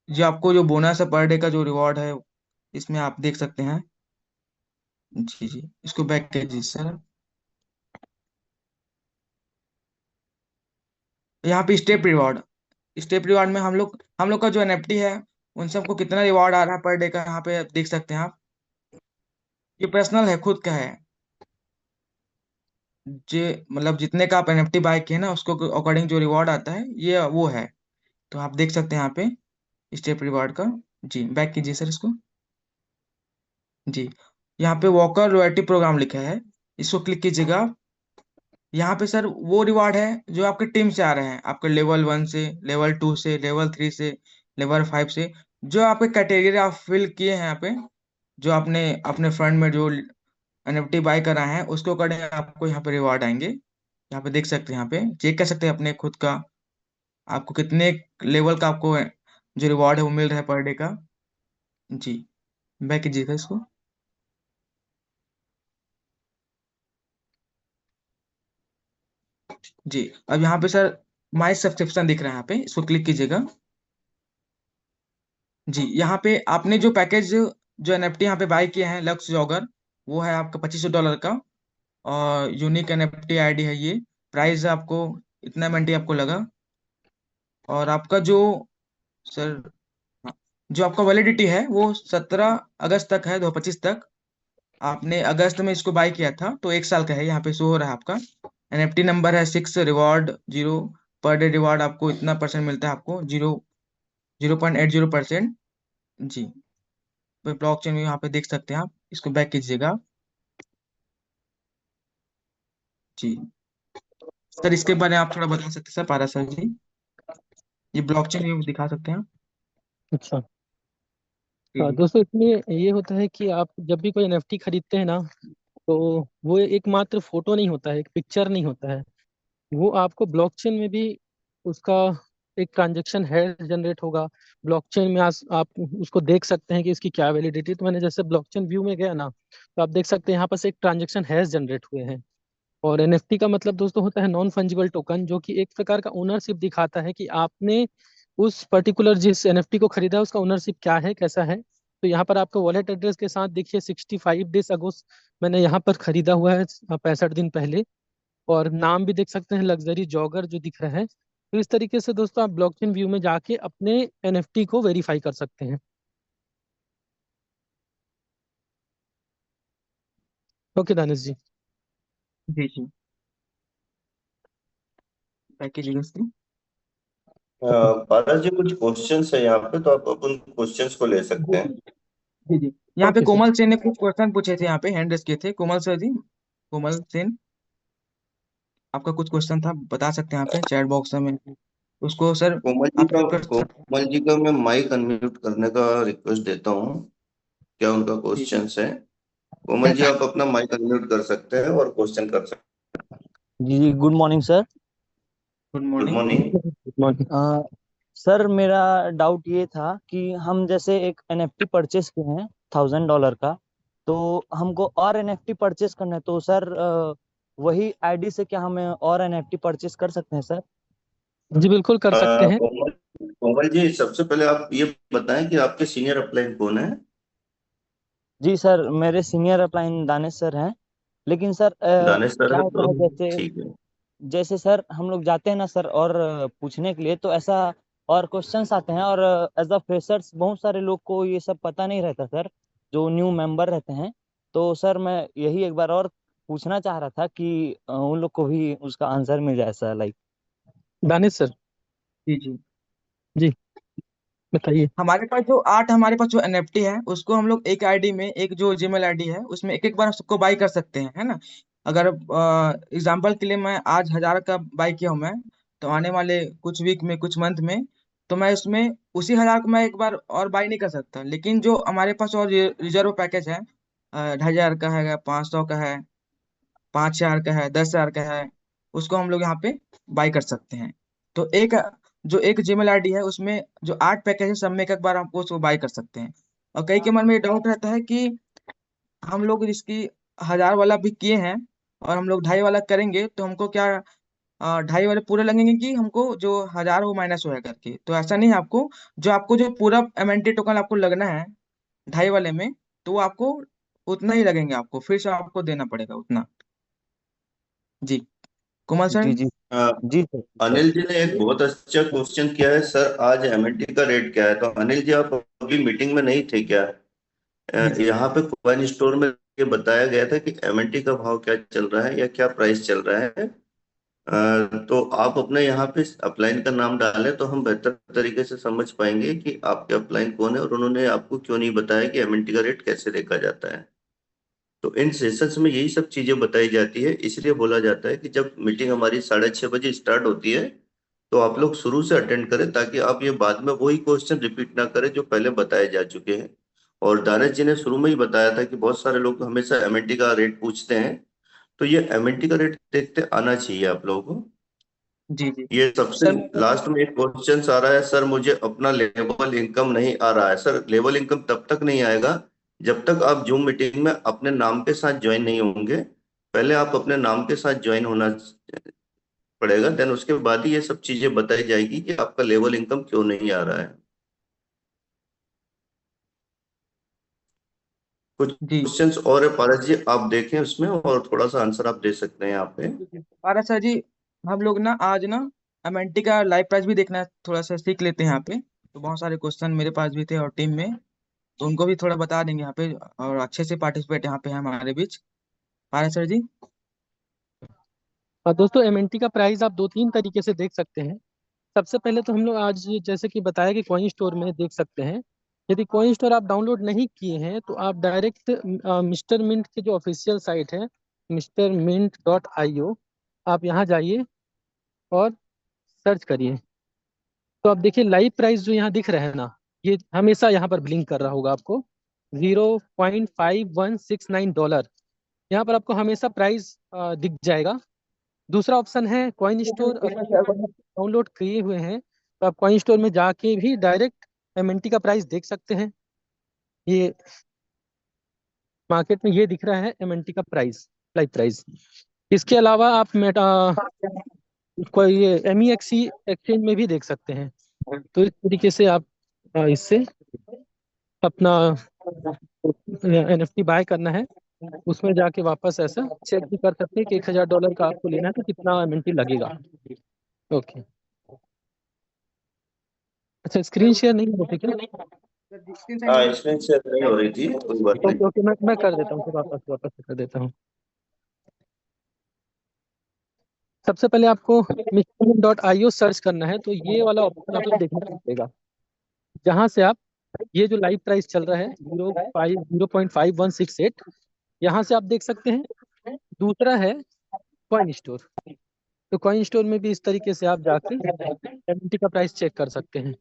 जो आपको जो बोनस है पर डे का जो रिवॉर्ड है इसमें आप देख सकते हैं। जी जी, इसको बैक कीजिए सर। यहाँ पे स्टेप रिवॉर्ड में हम लोग का जो एनएफटी है उन सबको कितना रिवॉर्ड आ रहा है पर डे का यहाँ पे देख सकते हैं आप। ये पर्सनल है, खुद का है। जे मतलब जितने का आप एनएफटी बाय किए ना उसको अकॉर्डिंग जो रिवॉर्ड आता है ये वो है। तो आप देख सकते हैं यहाँ पे स्टेप रिवॉर्ड का। जी बैक कीजिए सर इसको। जी। यहाँ पे वॉकर रॉयल्टी प्रोग्राम लिखा है, इसको क्लिक कीजिएगा। यहाँ पे सर वो रिवार्ड है जो आपके टीम से आ रहे हैं, आपके लेवल 1 से, लेवल 2 से, लेवल 3 से, लेवल 5 से। जो आपके कैटेगरी आप फिल किए हैं यहाँ पे, जो आपने अपने फंड में जो एनएफटी बाय करा है उसके अकॉर्डिंग आपको यहाँ पे रिवार्ड आएंगे। यहाँ पे देख सकते हैं, यहाँ पे चेक कर सकते हैं अपने खुद का आपको कितने लेवल का आपको जो रिवार्ड है वो मिल रहा है पर डे का। जी बैक कीजिएगा इसको। जी। अब यहाँ पे सर माई सब्सक्रिप्शन दिख रहा है, यहाँ पे इसको क्लिक कीजिएगा। जी। यहाँ पे आपने जो पैकेज जो एनएफटी यहाँ पे बाय किए हैं लक्स जॉगर, वो है आपका $2500 का। और यूनिक एनएफटी आईडी है ये। प्राइस आपको इतना एमएनटी आपको लगा। और आपका जो सर, हाँ, जो आपका वैलिडिटी है वो 17 अगस्त तक है, 2025 तक। आपने अगस्त में इसको बाय किया था तो 1 साल का है, यहाँ पे शो हो रहा है आपका। एनएफटी नंबर है 6 रिवॉर्ड 0। पर डे रिवॉर्ड आपको इतना परसेंट मिलता है आपको 0.80%। जी। ब्लॉकचेन में यहाँ पे देख सकते हैं आप, इसको बैक कीजिएगा। जी। सर इसके बारे में आप थोड़ा बता सकते हैं सर, पारा सर जी, ये ब्लॉकचेन में दिखा सकते हैं आप। अच्छा। जी जी। दोस्तों, इसमें ये होता है कि आप जब भी कोई एनएफटी खरीदते हैं ना, तो वो एकमात्र फोटो नहीं होता है, एक पिक्चर नहीं होता है। वो आपको ब्लॉकचेन में भी उसका एक ट्रांजेक्शन है जनरेट होगा। ब्लॉकचेन में आप उसको देख सकते हैं कि इसकी क्या वैलिडिटी। तो मैंने जैसे ब्लॉकचेन व्यू में गया ना, तो आप देख सकते हैं यहाँ पर से एक ट्रांजेक्शन हैश जनरेट हुए हैं। और एनएफटी का मतलब दोस्तों होता है नॉन फंजिबल टोकन, जो कि एक प्रकार का ओनरशिप दिखाता है कि आपने उस पर्टिकुलर जिस एनएफटी को खरीदा है उसका ओनरशिप क्या है, कैसा है। तो यहाँ पर आपको वॉलेट एड्रेस के साथ देखिए 65 डेज अगोस्ट मैंने यहाँ पर खरीदा हुआ है, 65 दिन पहले। और नाम भी देख सकते हैं, लग्जरी जॉगर जो दिख रहा है। तो इस तरीके से दोस्तों आप ब्लॉकचेन व्यू में जाके अपने एनएफटी को वेरीफाई कर सकते हैं। ओके दानिश जी। जी जी, पैकेजिंग इसकी। पारस जी कुछ क्वेश्चंस है यहाँ पे, तो आप अपन क्वेश्चंस को ले सकते जी हैं। जी जी जी, यहाँ पे ओके सर। कोमल सेन ने कुछ क्वेश्चन पूछे थे, यहाँ पे हैंड रेस किए थे कोमल सर जी। कोमल सेन, आपका कुछ क्वेश्चन था, बता सकते हैं यहाँ पे चैट बॉक्स में, उसको सर आप म्यूट कर सकते हैं। कोमल जी का मैं माइक अनम्यूट करने का रिक्वेस्ट देता हूँ। क्या उनका जी जी, क्वेश्चंस है? कोमल जी आप अपना माइक अनम्यूट कर सकते हैं और क्वेश्चन कर सकते जी जी, गुड मॉर्निंग सर। गुड हैं। Good morning. Morning. Good morning. Sir मेरा डाउट ये था कि हम जैसे एक एनएफटी परचेस किए हैं $1000 का, तो हमको और एनएफटी परचेस करना है, तो सर वही आईडी से क्या हमें और एनएफटी परचेस कर सकते हैं सर? जी बिल्कुल कर सकते हैं। कोमल कोमल जी सबसे पहले आप ये बताएं कि आपके सीनियर अपलाइन कौन है? जी सर, मेरे सीनियर अपलाइन दानिश सर हैं। लेकिन सर दानिश सर क्या है होता तो है, जैसे ठीक है। जैसे सर हम लोग जाते हैं ना सर, और पूछने के लिए तो ऐसा और क्वेश्चंस आते हैं, और एज अ फ्रेशर्स बहुत सारे लोग को ये सब पता नहीं रहता सर, जो न्यू मेंबर रहते हैं। तो सर मैं यही एक बार और पूछना चाह रहा था कि उन लोग को भी उसका आंसर मिल जाए सर, लाइक। दानिश सर। जी जी, जी बताइए। हमारे पास जो एनएफटी है उसको हम लोग एक आईडी में, एक जो जीमेल आईडी है उसमें एक एक बार सबको बाई कर सकते हैं, है ना। अगर एग्जांपल के लिए मैं आज 1000 का बाई किया हूं मैं, तो आने वाले कुछ वीक में, कुछ मंथ में, तो मैं उसमें उसी 1000 को मैं एक बार और बाई नहीं कर सकता। लेकिन जो हमारे पास और रिजर्व पैकेज है, 2500 का है, 500 का है, 5000 का है, 10,000 का है, उसको हम लोग यहाँ पे बाई कर सकते हैं। तो जो एक जीमेल आईडी है उसमें जो 8 पैकेज है, सब में एक एक बार हमको उसको बाई कर सकते हैं। और कई के मन में ये डाउट रहता है कि हम लोग इसकी 1000 वाला भी किए हैं और हम लोग 2.5 वाला करेंगे तो हमको क्या 2.5 वाले पूरे लगेंगे कि हमको जो 1000 वो माइनस होया करके। तो ऐसा नहीं है, आपको जो पूरा एमएनटी टोकन आपको लगना है 2.5 वाले में, तो वो आपको उतना ही लगेंगे, आपको फिर से आपको देना पड़ेगा उतना। जी, कुमार सर। जी जी। अ, जी सर, जी सर। अनिल जी ने एक बहुत अच्छा क्वेश्चन किया है, सर आज एमएनटी का रेट क्या है? तो अनिल जी आप अभी मीटिंग में नहीं थे क्या? जी जी यहाँ पे कॉइन स्टोर में ये बताया गया था कि एमएनटी का भाव क्या चल रहा है या क्या प्राइस चल रहा है। तो आप अपने यहाँ पे अपलाइन का नाम डालें तो हम बेहतर तरीके से समझ पाएंगे कि आपके अपलाइन कौन है और उन्होंने आपको क्यों नहीं बताया कि एमएनटी का रेट कैसे देखा जाता है। तो इन सेशंस में यही सब चीजें बताई जाती है, इसलिए बोला जाता है कि जब मीटिंग हमारी 6:30 बजे स्टार्ट होती है तो आप लोग शुरू से अटेंड करें, ताकि आप ये बाद में वही क्वेश्चन रिपीट ना करें जो पहले बताए जा चुके हैं। और दानिश जी ने शुरू में ही बताया था कि बहुत सारे लोग हमेशा एमएनटी का रेट पूछते हैं, तो ये एमएनटी का रेट देखते आना चाहिए आप लोगों को। जी जी ये सबसे सर। लास्ट में एक क्वेश्चन आ रहा है, सर मुझे अपना लेवल इनकम नहीं आ रहा है। सर लेवल इनकम तब तक नहीं आएगा जब तक आप जूम मीटिंग में अपने नाम के साथ ज्वाइन नहीं होंगे। पहले आप अपने नाम के साथ ज्वाइन होना पड़ेगा, देन उसके बाद ही ये सब चीजें बताई जाएगी कि आपका लेवल इनकम क्यों नहीं आ रहा है। कुछ जी क्वेश्चंस और है पारस जी, आप देखें उसमें और थोड़ा सा आंसर आप दे सकते हैं यहाँ पे। पारस सर जी, हम लोग ना आज ना एमएनटी का लाइव प्राइस भी देखना थोड़ा सा सीख लेते हैं यहाँ पे। तो बहुत सारे क्वेश्चन मेरे पास भी थे और टीम में, तो उनको भी थोड़ा बता देंगे यहाँ पे, और अच्छे से पार्टिसिपेट यहाँ पे है हमारे बीच। पारस सर जी। और दोस्तों एमएनटी का प्राइस आप दो तीन तरीके से देख सकते हैं। सबसे पहले तो हम लोग आज जैसे कि बताया कि कॉइन स्टोर में देख सकते हैं। यदि कॉइन स्टोर आप डाउनलोड नहीं किए हैं तो आप डायरेक्ट मिस्टर मिंट के जो ऑफिशियल साइट है, mrmint.io, आप यहाँ जाइए और सर्च करिए। तो आप देखिए लाइव प्राइस जो यहाँ दिख रहा है ना, ये हमेशा यहाँ पर ब्लिंक कर रहा होगा आपको, $0.5169। यहाँ पर आपको हमेशा प्राइस दिख जाएगा। दूसरा ऑप्शन है कॉइन स्टोर, अगर डाउनलोड किए हुए हैं तो आप कॉइन स्टोर में जाके भी डायरेक्ट एमएनटी का प्राइस देख सकते हैं। ये मार्केट में ये दिख रहा है एमएनटी का प्राइस, लाइव प्राइस। इसके अलावा आप मेटा कोई ये एमईएक्सी एक्सचेंज में भी देख सकते हैं। तो इस तरीके से आप इससे अपना एनएफटी बाय करना है उसमें जाके वापस ऐसा चेक भी कर सकते हैं कि $1000 का आपको लेना है तो कितना एमएनटी लगेगा। ओके, अच्छा स्क्रीन शेयर नहीं हो रही क्या? स्क्रीन हाँ, साइड इसमें से नहीं हो रही थी, कोई बात नहीं। ओके ओके, मैं कर देता हूँ, फिर वापस वापस से कर देता हूँ। सबसे पहले आपको mixed.io सर्च करना है, तो ये वाला ऑप्शन आपको देखना पड़ेगा, जहाँ से आप ये जो लाइव प्राइस चल रहा है 0.5168, यहाँ से आप देख सकते हैं। दूसरा है कॉइन स्टोर, तो कॉइन स्टोर में भी इस तरीके से आप जाके एमएनटी का प्राइस चेक कर सकते हैं।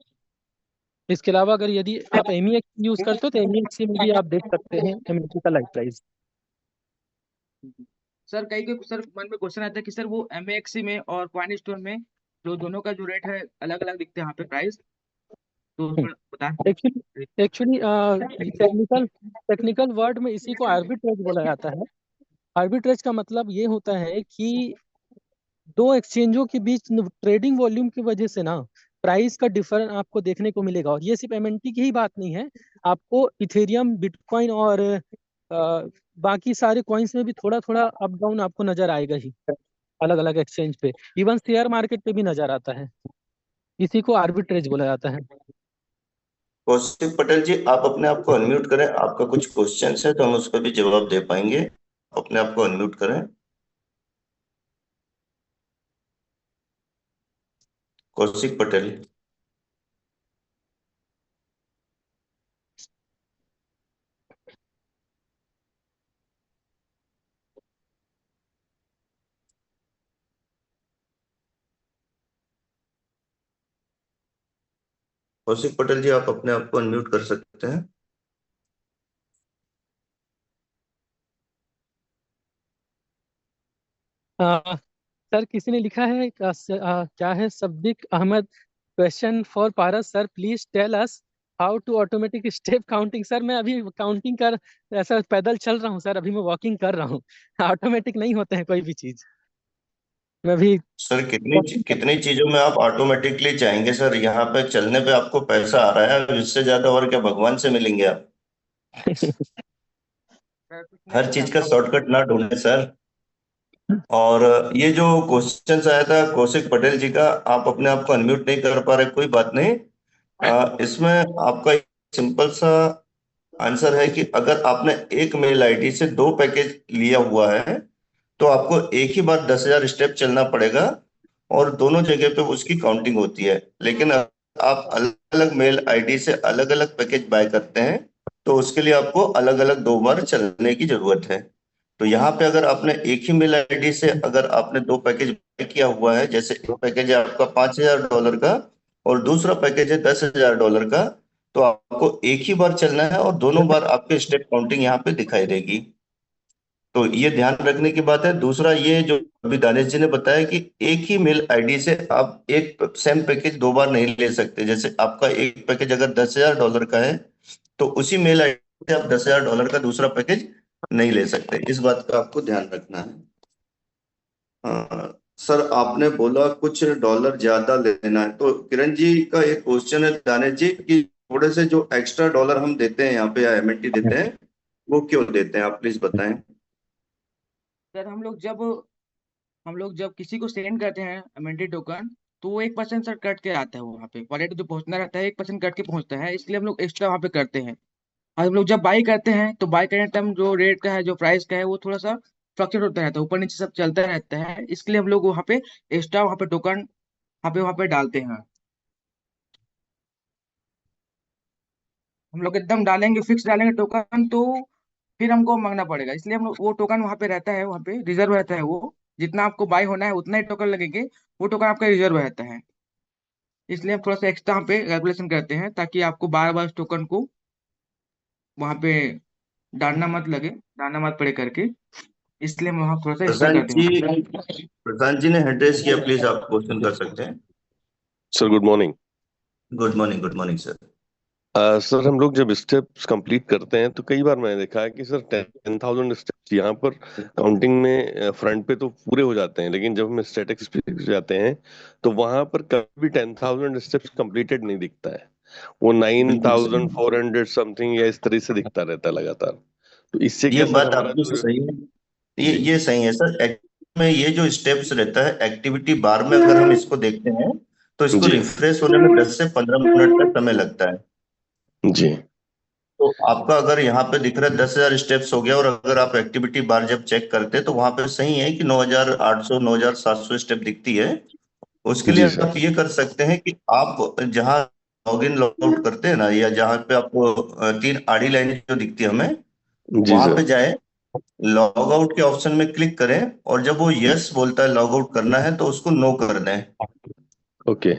इसके अलावा अगर यदि आप एमईएक्स यूज करते हो तो एमईएक्स में भी आप देख सकते हैं एमएनटी का लाइव प्राइस। सर कई के सर मन में क्वेश्चन आता है कि सर वो एमएक्सी में और क्वाइन स्टोर में जो दोनों का जो रेट है अलग अलग दिखते हैं यहाँ पे प्राइस, तो थोड़ा बता actually actually technical technical word में इसी को आर्बिट्रेज बोला जाता है। आर्बिट्रेज का मतलब ये होता है कि दो एक्सचेंजों के बीच ट्रेडिंग वॉल्यूम की वजह से ना प्राइस का डिफरेंस आपको देखने को मिलेगा। और ये सिर्फ एमएनटी की ही बात नहीं है, आपको इथेरियम, बिटकॉइन और बाकी सारे कॉइन्स में भी थोड़ा थोड़ा अप डाउन आपको नजर आएगा ही, अलग अलग एक्सचेंज पे, इवन शेयर मार्केट पे भी नजर आता है। इसी को आर्बिट्रेज बोला जाता है। कौशिक पटेल जी, आप अपने आप को अनम्यूट करें, आपका कुछ क्वेश्चन है तो हम उस पर भी जवाब दे पाएंगे। अपने आप को अनम्यूट करें, कौशिक पटेल। कौशिक पटेल जी, आप अपने आप को अनम्यूट कर सकते हैं। सर किसी ने लिखा है क्या है, Sabbik Ahmed, question for Paras sir, please tell us how to automatic step counting. Sir मैं अभी काउंटिंग कर, ऐसा पैदल चल रहा हूँ सर, अभी मैं वॉकिंग कर रहा हूँ। ऑटोमेटिक नहीं होते हैं कोई भी चीज, मैं अभी सर, walking कर कितनी चीजों में आप ऑटोमेटिकली चाहेंगे सर? यहाँ पे चलने पे आपको पैसा आ रहा है, इससे ज्यादा और क्या भगवान से मिलेंगे आप? सर कुछ नहीं हर सर चीज का आपका। शॉर्टकट ना ढूंढे सर। और ये जो क्वेश्चन आया था कौशिक पटेल जी का, आप अपने आप को अनम्यूट नहीं कर पा रहे, कोई बात नहीं। इसमें आपका सिंपल सा आंसर है कि अगर आपने एक मेल आईडी से दो पैकेज लिया हुआ है तो आपको एक ही बार 10,000 स्टेप चलना पड़ेगा और दोनों जगह पे उसकी काउंटिंग होती है। लेकिन अगर आप अलग अलग मेल आईडी से अलग अलग पैकेज बाय करते हैं तो उसके लिए आपको अलग अलग दो बार चलने की जरूरत है। तो यहाँ पे अगर आपने एक ही मेल आईडी से अगर आपने दो पैकेज बाय किया हुआ है, जैसे एक पैकेज है आपका $5,000 का और दूसरा पैकेज है $10,000 का, तो आपको एक ही बार चलना है और दोनों बार आपके स्टेप काउंटिंग यहाँ पे दिखाई देगी। तो ये ध्यान रखने की बात है। दूसरा ये जो अभी दानिश जी ने बताया कि एक ही मेल आईडी से आप एक सेम पैकेज दो बार नहीं ले सकते। जैसे आपका एक पैकेज अगर $10,000 का है तो उसी मेल आईडी से आप $10,000 का दूसरा पैकेज नहीं ले सकते। इस बात का आपको ध्यान रखना है। सर, आपने बोला कुछ डॉलर ज्यादा लेना है, तो किरण जी का एक क्वेश्चन है दानिश जी कि थोड़े से जो एक्स्ट्रा डॉलर हम देते हैं यहाँ पे या एमएनटी देते हैं, वो क्यों देते हैं, आप प्लीज बताएं। सर हम लोग जब किसी को सेंड करते हैं एमएनटी टोकन, तो वो 1% सर कट के आता है वहाँ पे, वॉलेट जो पहुंचना रहता है 1% कट के पहुंचता है, इसलिए हम लोग एक्स्ट्रा वहाँ पे करते हैं। और हम लोग जब बाई करते हैं तो बाई करने टाइम जो रेट का है, जो प्राइस का है, वो थोड़ा सा फ्लक्चुएट होता रहता है, ऊपर नीचे सब चलता रहता है, इसलिए हम लोग वहाँ पे एक्स्ट्रा वहाँ पे टोकन वहाँ पे डालते हैं। हम लोग एकदम डालेंगे, फिक्स डालेंगे टोकन, तो फिर हमको मांगना पड़ेगा, इसलिए हम लोग वो टोकन वहाँ पे रहता है, वहाँ पे रिजर्व रहता है, वो जितना आपको बाई होना है उतना ही टोकन लगेंगे, वो टोकन आपका रिजर्व रहता है। इसलिए हम थोड़ा सा एक्स्ट्रा यहाँ पे कैलकुलेशन करते हैं, ताकि आपको बार बार टोकन को वहाँ पे डालना मत पड़े करके, इसलिए हम वहाँ थोड़ा सा एक्स्ट्रा प्रशांत करते हैं जी, वहाँ पे। प्रशांत जी ने हैंड रेज किया, प्लीज आप क्वेश्चन कर सकते हैं। Sir good morning. Good morning sir. Sir हम लोग जब स्टेप्स कंप्लीट करते हैं तो कई बार मैंने देखा है कि सर 10,000 स्टेप्स यहाँ पर काउंटिंग में फ्रंट पे तो पूरे हो जाते हैं, लेकिन जब हम स्टैटिक्स पे जाते हैं तो वहां पर कभी भी 10,000 स्टेप्स कंप्लीटेड नहीं दिखता है। वो बिल्कुल सर। 9,400 समथिंग या इस तरह से दिखता रहता है लगातार। तो इससे ये क्या सर बात हमारा आपकी जो सही है, जी ये सही है सर। में ये जो स्टेप्स रहता है एक्टिविटी बार में, अगर हम इसको देखते हैं तो इसको जी रिफ्रेश होने में 10 से 15 मिनट का समय लगता है। जी तो आपका अगर यहाँ पे दिख रहा है 10,000 स्टेप्स हो गया, और अगर आप एक्टिविटी बार जब चेक करते हैं तो वहां पे सही है कि 9,800 9,700 स्टेप दिखती है। उसके लिए जी सर। आप ये कर सकते हैं कि आप जहाँ लॉग इन लॉग आउट करते हैं ना, या जहाँ पे आपको तीन आड़ी लाइनें जो दिखती है हमें, जी वहां पे सर। जाए, लॉग आउट के ऑप्शन में क्लिक करें, और जब वो यस बोलता है लॉग आउट करना है तो उसको नो कर दें। ओके।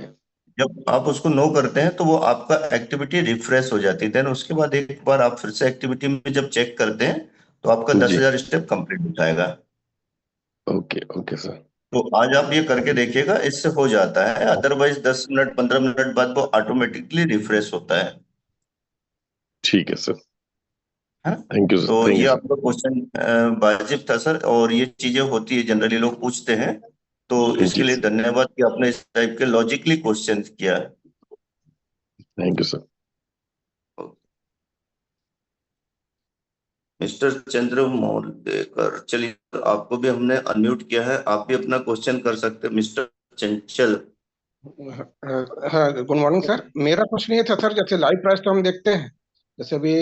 जब आप उसको नो करते हैं तो वो आपका एक्टिविटी रिफ्रेश हो जाती है। देन उसके बाद एक बार आप फिर से एक्टिविटी में जब चेक करते हैं तो आपका दस जी हजार स्टेप कंप्लीट दिखाएगा। Okay okay sir. तो आज आप ये करके देखिएगा, इससे हो जाता है। अदरवाइज 10 मिनट 15 मिनट बाद वो ऑटोमेटिकली रिफ्रेश होता है। ठीक है सर। है ना? थैंक यू तो थैंक यू ये सर। आपका क्वेश्चन वाजिब था सर, और ये चीजें होती है, जनरली लोग पूछते हैं। तो इसके जी लिए सर। धन्यवाद कि आपने इस टाइप के लॉजिकली क्वेश्चन किया। Thank you sir. मिस्टर चंद्र मौलेकर, चलिए आपको भी हमने अनम्यूट किया है, आप भी अपना क्वेश्चन कर सकते हैं मिस्टर चंचल। हाँ, गुड मॉर्निंग सर। मेरा क्वेश्चन ये था सर, जैसे लाइव प्राइस तो हम देखते हैं, जैसे अभी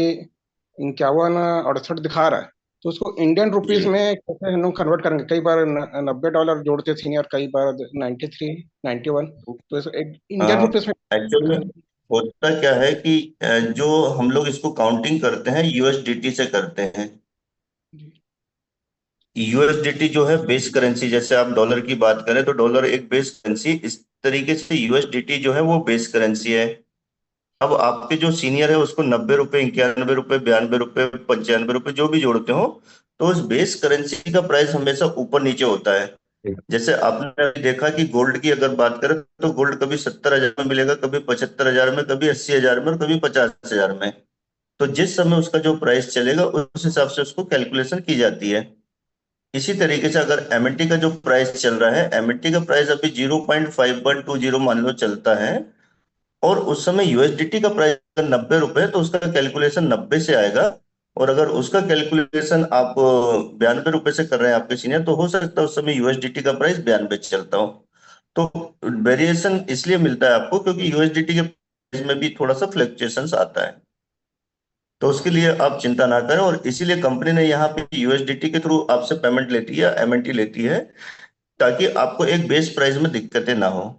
51 68 दिखा रहा है, तो उसको इंडियन रुपीस जी में कैसे हम लोग कन्वर्ट करेंगे? कई बार $90 जोड़ते सीनियर, कई बार 93 91, तो इसको इंडियन रुपीस में एक्चुअल में होता क्या है कि जो हम लोग इसको काउंटिंग करते हैं यूएसडीटी से करते हैं। यूएसडीटी जो है बेस करेंसी, जैसे आप डॉलर की बात करें तो डॉलर एक बेस करेंसी, इस तरीके से यूएसडीटी जो है वो बेस करेंसी है। अब आपके जो सीनियर है उसको 90 रुपए 91 रुपए 92 रुपए 95 रुपए जो भी जोड़ते हो, तो उस बेस करेंसी का प्राइस हमेशा ऊपर नीचे होता है। जैसे आपने देखा कि गोल्ड की अगर बात करें तो गोल्ड कभी 70,000 में मिलेगा, कभी 75,000 में, कभी 80,000 में, और कभी 50,000 में। तो जिस समय उसका जो प्राइस चलेगा उस हिसाब से उसको कैलकुलेशन की जाती है। इसी तरीके से अगर एमएनटी का जो प्राइस चल रहा है, एमएनटी का प्राइस अभी 0.5120 मान लो चलता है, और उस समय यूएसडीटी का प्राइस अगर 90 रुपए है तो उसका कैलकुलेशन 90 से आएगा। और अगर उसका कैलकुलेशन आप 92 रुपए से कर रहे हैं आपके सीनियर, तो हो सकता है उस समय यूएसडीटी का प्राइस 92 चलता हो। तो वेरिएशन इसलिए मिलता है आपको क्योंकि यूएसडीटी के प्राइस में भी थोड़ा सा फ्लक्चुएशन आता है। तो उसके लिए आप चिंता ना करें, और इसीलिए कंपनी ने यहाँ पे यूएसडीटी के थ्रू आपसे पेमेंट लेती है, एमएनटी लेती है, ताकि आपको एक बेस प्राइस में दिक्कतें ना हो।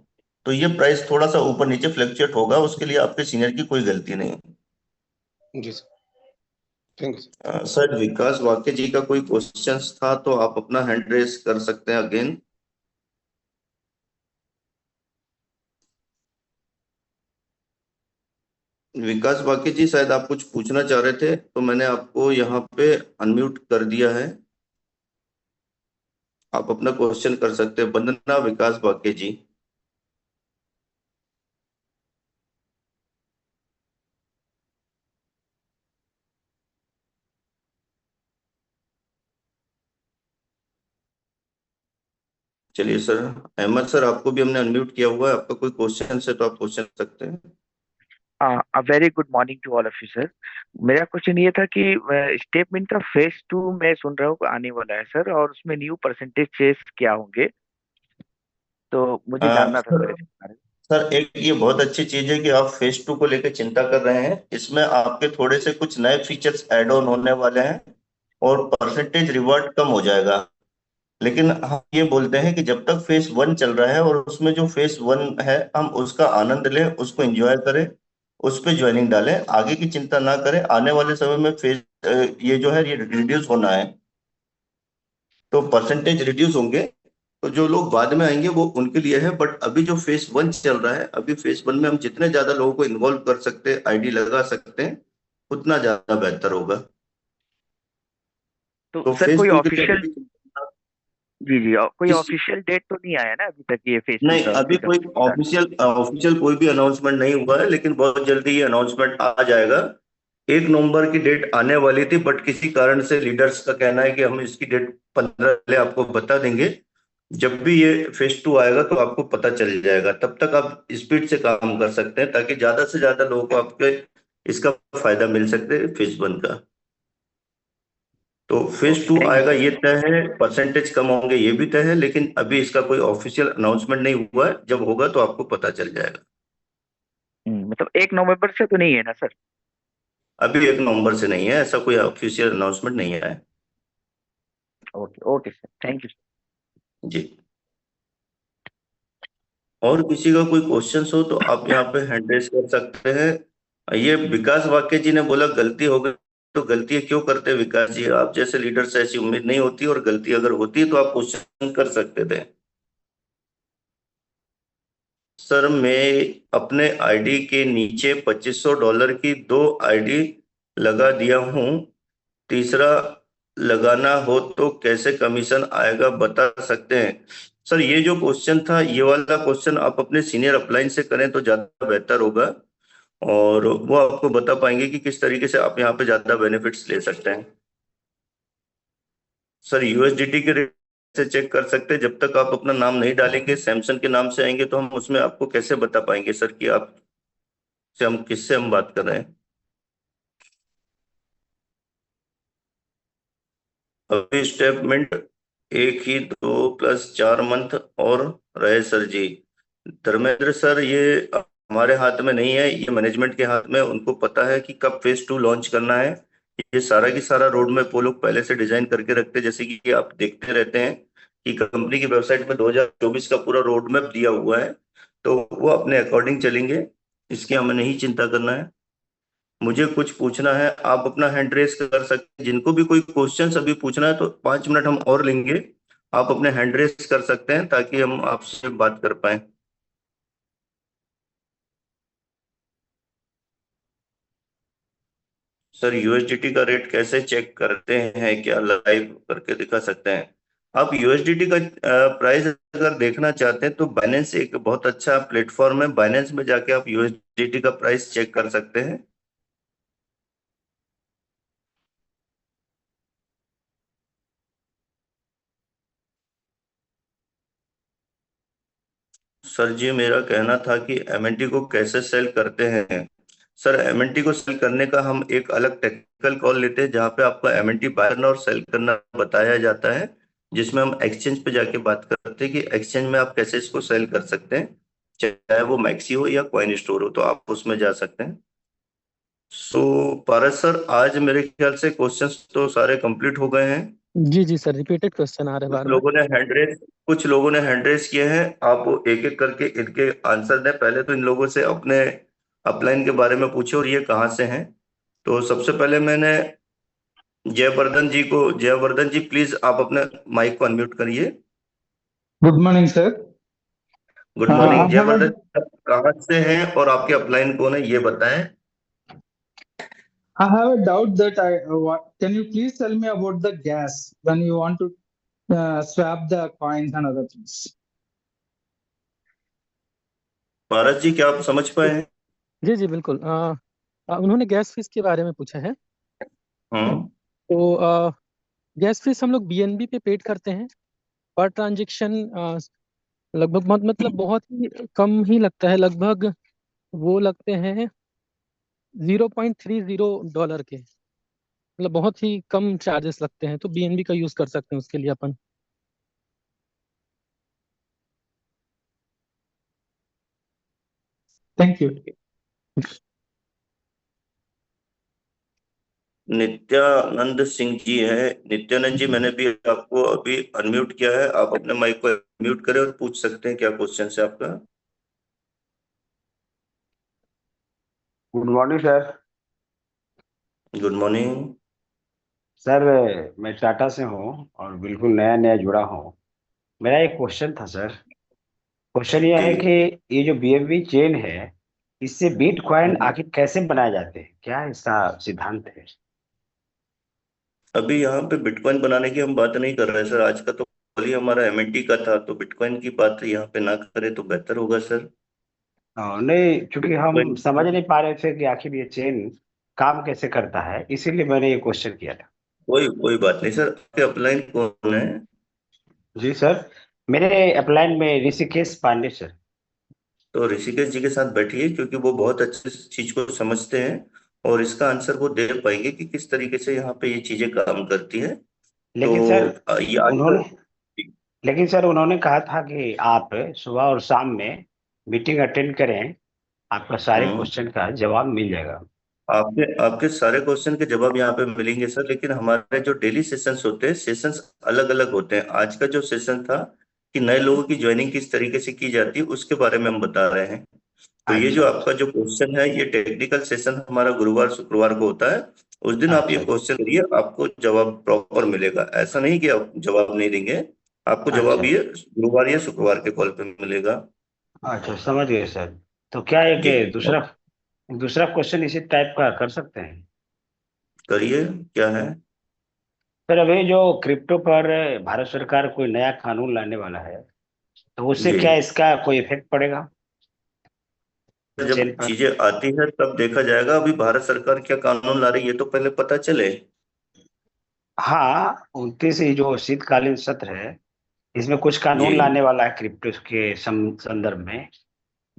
तो ये प्राइस थोड़ा सा ऊपर नीचे फ्लक्चुएट होगा, उसके लिए आपके सीनियर की कोई गलती नहीं। जी sir, thank you sir. Sir Vikas वाक्य जी का कोई क्वेश्चंस था तो आप अपना हैंड रेस कर सकते हैं अगेन। विकास वाक्य जी शायद आप कुछ पूछना चाह रहे थे, तो मैंने आपको यहाँ पे अनम्यूट कर दिया है, आप अपना क्वेश्चन कर सकते हैं। वंदना विकास वाक्य जी। चलिए सर, अहमद सर आपको भी हमने अनम्यूट किया हुआ है, आपका कोई क्वेश्चन है तो आप क्वेश्चन सकते हैं। A very good morning to all of you sir. मेरा क्वेश्चन ये था कि स्टेटमेंट का फेज 2 मैं सुन रहा हूँ आने वाला है सर, और उसमें न्यू परसेंटेज चेंज क्या होंगे, तो मुझे जानना था सर सर इसके बारे में। सर एक ये बहुत अच्छी चीज है कि आप फेज 2 को लेकर चिंता कर रहे हैं। इसमें आपके थोड़े से कुछ नए फीचर्स ऐड ऑन होने वाले हैं, और परसेंटेज रिवॉर्ड कम हो जाएगा। लेकिन हम ये बोलते हैं कि जब तक फेज 1 चल रहा है और उसमें जो फेज 1 है हम उसका आनंद लें, उसको एंजॉय करें, उस पे ज्वाइनिंग डालें, आगे की चिंता ना करें। आने वाले समय में फेज ये जो है ये रिड्यूस होना है, तो परसेंटेज रिड्यूस होंगे। तो जो लोग बाद में आएंगे वो उनके लिए है, बट अभी जो फेज 1 चल रहा है, अभी फेज 1 में हम जितने ज्यादा लोगों को इन्वॉल्व कर सकते हैं, आईडी लगा सकते हैं, उतना ज्यादा बेहतर होगा। तो तो सर फेज कोई 2 के लिए ऑफिशियल, अभी जी जी, कोई किस ऑफिशियल डेट तो नहीं आया ना अभी तक ये फेज 2 नहीं, का अभी कोई स्टार्ट? ऑफिशियल कोई भी अनाउंसमेंट नहीं हुआ है, लेकिन बहुत जल्दी ये अनाउंसमेंट आ जाएगा। 1 नवंबर की डेट आने वाली थी, बट किसी कारण से लीडर्स का कहना है कि हम इसकी डेट 15 पहले आपको बता देंगे। जब भी ये फेज 2 आएगा तो आपको पता चल जाएगा, तब तक आप स्पीड से काम कर सकते हैं ताकि ज्यादा से ज्यादा लोगों को आपके इसका फायदा मिल सकते है फेज 1 का। तो फेज ओके, 2 थैंक आएगा यू। ये तय है, परसेंटेज कम होंगे ये भी तय है, लेकिन अभी इसका कोई ऑफिशियल अनाउंसमेंट नहीं हुआ है। जब होगा तो आपको पता चल जाएगा। मतलब 1 नवंबर से तो नहीं है ना सर? अभी 1 नवंबर से नहीं है, ऐसा कोई ऑफिशियल अनाउंसमेंट नहीं आया है। Okay okay sir, thank you. जी। और किसी का कोई क्वेश्चन हो तो आप यहाँ पे हैंड रेज कर सकते हैं। ये विकास वाक्य जी ने बोला गलती हो गई, तो गलती क्यों करते हैं विकास जी? आप जैसे लीडर से ऐसी उम्मीद नहीं होती, और गलती अगर होती तो आप क्वेश्चन कर सकते थे। सर मैं अपने आईडी के नीचे $2500 की 2 आईडी लगा दिया हूँ, तीसरा लगाना हो तो कैसे कमीशन आएगा बता सकते हैं? सर ये जो क्वेश्चन था, ये वाला क्वेश्चन आप अपने सीनियर अपलाइन से करें तो ज्यादा बेहतर होगा, और वो आपको बता पाएंगे कि किस तरीके से आप यहाँ पे ज्यादा बेनिफिट्स ले सकते हैं। सर यूएसडीटी के रेट से चेक कर सकते हैं, जब तक आप अपना नाम नहीं डालेंगे, सैमसंग के नाम से आएंगे, तो हम उसमें आपको कैसे बता पाएंगे सर कि आप से हम किससे हम बात कर रहे हैं। अभी स्टेटमेंट एक ही 2+4 मंथ और रहे सर जी। धर्मेंद्र सर ये हमारे हाथ में नहीं है, ये मैनेजमेंट के हाथ में। उनको पता है कि कब फेज 2 लॉन्च करना है। ये सारा की सारा रोड मैप वो लोग पहले से डिजाइन करके रखते हैं, जैसे कि आप देखते रहते हैं कि कंपनी की वेबसाइट में 2024 का पूरा रोड मैप दिया हुआ है, तो वो अपने अकॉर्डिंग चलेंगे, इसकी हमें नहीं चिंता करना है। मुझे कुछ पूछना है, आप अपना हैंड रेस कर सकते हैं। जिनको भी कोई क्वेश्चन अभी पूछना है तो 5 मिनट हम और लेंगे, आप अपने हैंड रेस कर सकते हैं ताकि हम आपसे बात कर पाए। सर यूएसडीटी का रेट कैसे चेक करते हैं, क्या लाइव करके दिखा सकते हैं? आप यूएसडीटी का प्राइस अगर देखना चाहते हैं तो बाइनेंस एक बहुत अच्छा प्लेटफॉर्म है, बाइनेंस में जाके आप यूएसडीटी का प्राइस चेक कर सकते हैं। सर जी मेरा कहना था कि एमएनटी को कैसे सेल करते हैं। सर एमएनटी को सेल करने का हम एक अलग टेक्निकल कॉल लेते हैं, जहाँ पे आपको एमएनटी बाय करना और सेल करना बताया जाता है, जिसमें हम एक्सचेंज पे जाके बात करते हैं कि एक्सचेंज में आप कैसे इसको सेल कर सकते हैं, चाहे वो मैक्सी हो या कॉइन स्टोर हो, तो आप उसमें जा सकते हैं। सो पारस सर आज मेरे ख्याल से क्वेश्चंस तो सारे कंप्लीट हो गए हैं। जी जी सर, रिपीटेड क्वेश्चन आ रहे कुछ बार बार। लोगों ने हैंड रेस कुछ लोगों ने हैंड रेस किए हैं, आप एक एक करके इनके आंसर दें। पहले तो इन लोगों से अपने अपलाइन के बारे में पूछे और ये कहाँ से हैं। तो सबसे पहले मैंने जयवर्धन जी प्लीज आप अपने माइक को अनम्यूट करिए। Good morning sir. Good morning I have Jaivardhan, आप कहाँ से हैं और आपके अपलाइन कौन है ये बताएं। a doubt that can you please tell me about the gas when you want to swap the coins and other things? पारस जी क्या आप समझ पाए हैं? जी जी बिल्कुल। उन्होंने गैस फीस के बारे में पूछा है। हम्म। तो गैस फीस हम लोग बीएनबी पे पेड करते हैं पर ट्रांजेक्शन। लगभग मतलब बहुत ही कम ही लगता है, लगभग वो लगते हैं $0.30 के, मतलब बहुत ही कम चार्जेस लगते हैं। तो बीएनबी का यूज कर सकते हैं उसके लिए अपन। Thank you. नित्यानंद सिंह जी है। नित्यानंद जी मैंने भी आपको अभी अनम्यूट किया है, आप अपने माइक को म्यूट करें और पूछ सकते हैं क्या क्वेश्चन है आपका। Good morning sir. Good morning. Sir मैं टाटा से हूँ और बिल्कुल नया नया जुड़ा हूँ। मेरा एक क्वेश्चन था सर। क्वेश्चन यह है कि ये जो बीएनबी चेन है, इससे बिटकॉइन आखिर कैसे बनाए जाते हैं, क्या इसका सिद्धांत है? अभी यहाँ पे बिटकॉइन बनाने की हम बात नहीं कर रहे हैं सर, आज का तो कल ही हमारा एमएनटी का था, तो बिटकॉइन की बात यहाँ पे ना करें तो बेहतर होगा सर। नहीं, क्योंकि हम समझ बिटकॉइन नहीं पा रहे थे कि आखिर ये चेन काम कैसे करता है, इसीलिए मैंने ये क्वेश्चन किया था। कोई कोई बात नहीं सर। आपके अपलाइन कौन है? जी सर, मेरे अपलाइन में ऋषिकेश पांडे सर। तो ऋषिकेश जी के साथ बैठिए, क्योंकि वो बहुत अच्छे से चीज को समझते हैं और इसका आंसर वो दे पाएंगे कि किस तरीके से यहाँ पे ये चीजें काम करती है। लेकिन तो सर ये आज उन्होंने लेकिन सर उन्होंने कहा था कि आप सुबह और शाम में मीटिंग अटेंड करें, आपका सारे हम्म, क्वेश्चन का जवाब मिल जाएगा। आपके आपके सारे क्वेश्चन के जवाब यहाँ पे मिलेंगे सर, लेकिन हमारे जो डेली सेशंस होते हैं, सेशंस अलग अलग होते हैं। आज का जो सेशन था कि नए लोगों की ज्वाइनिंग किस तरीके से की जाती है, उसके बारे में हम बता रहे हैं। तो ये अच्छा जो आपका जो क्वेश्चन है, ये टेक्निकल सेशन हमारा गुरुवार शुक्रवार को होता है। उस दिन आप ये अच्छा क्वेश्चन करिए, आपको जवाब प्रॉपर मिलेगा। ऐसा नहीं कि आप जवाब नहीं देंगे, आपको जवाब अच्छा ये गुरुवार या शुक्रवार के कॉल पे मिलेगा। अच्छा, समझ गए सर। तो क्या जी, एक दूसरा दूसरा क्वेश्चन इसी टाइप का कर सकते हैं? करिए, क्या है? सर अभी जो क्रिप्टो पर भारत सरकार कोई नया कानून लाने वाला है, तो उससे जी, क्या इसका कोई इफेक्ट पड़ेगा जब चेन पर? चीजें आती है तब देखा जाएगा। अभी भारत सरकार क्या कानून ला रही है, ये तो पहले पता चले। हाँ, 29 ही जो शीतकालीन सत्र है, इसमें कुछ जी, कानून लाने वाला है क्रिप्टो के संदर्भ में।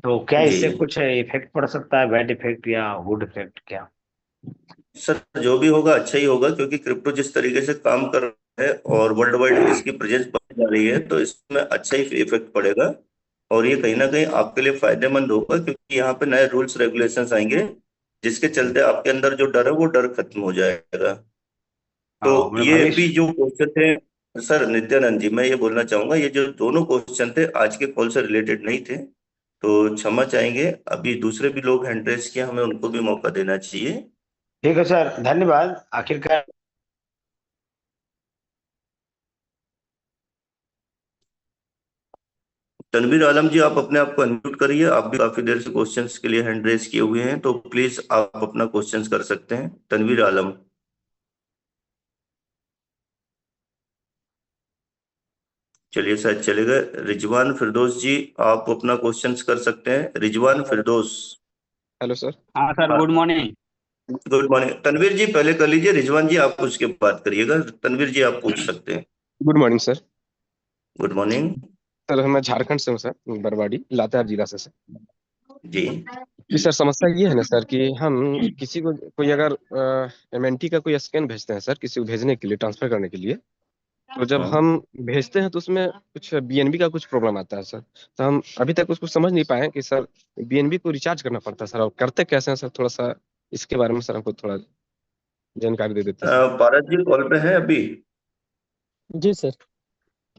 तो क्या जी इससे कुछ इफेक्ट पड़ सकता है, बैड इफेक्ट या गुड इफेक्ट क्या? सर, जो भी होगा अच्छा ही होगा, क्योंकि क्रिप्टो जिस तरीके से काम कर रहा है और वर्ल्ड वाइड इसकी प्रेजेंस बढ़ जा रही है, तो इसमें अच्छा ही इफेक्ट पड़ेगा। और ये कहीं ना कहीं आपके लिए फायदेमंद होगा, क्योंकि यहाँ पे नए रूल्स रेगुलेशंस आएंगे, जिसके चलते आपके अंदर जो डर है वो डर खत्म हो जाएगा। तो हाँ, मैं ये भी भविष्य जो क्वेश्चन थे सर नित्यानंद जी, मैं ये बोलना चाहूंगा, ये जो दोनों क्वेश्चन थे आज के कॉल से रिलेटेड नहीं थे, तो क्षमा चाहेंगे। अभी दूसरे भी लोग हैंड रेस किया, हमें उनको भी मौका देना चाहिए। ठीक है सर, धन्यवाद। आखिरकार तनवीर आलम जी, आप अपने आप को अनम्यूट करिए। आप भी काफी देर से क्वेश्चंस के लिए हैंड रेस किए हुए हैं, तो प्लीज आप अपना क्वेश्चंस कर सकते हैं। तनवीर आलम। चलिए, शायद चले गए। रिजवान फिरदौस जी, आप अपना क्वेश्चंस कर सकते हैं। रिजवान फिरदौस। Hello sir. हाँ sir, good morning. Good morning. Tanveer ji पहले कर लीजिए, रिजवान जी आप उसके बाद करिएगा। तनवीर जी आप पूछ सकते हैं। Good morning sir. Good morning. Sir मैं झारखंड से हूँ सर, बरवाड़ी लातेहार जिला से सर। जी, जी सर, समस्या ये है ना सर कि हम किसी को कोई अगर एमएनटी का कोई स्कैन भेजते हैं सर, किसी को भेजने के लिए, ट्रांसफर करने के लिए, तो जब हाँ हम भेजते हैं तो उसमें कुछ बीएनबी का कुछ प्रॉब्लम आता है सर। तो हम अभी तक उसको समझ नहीं पाए हैं कि सर बीएनबी को रिचार्ज करना पड़ता है सर, और करते कैसे हैं सर? थोड़ा सा इसके बारे में सर हमको थोड़ा जानकारी दे देते सर। पारस जी कॉल पे हैं अभी? जी सर।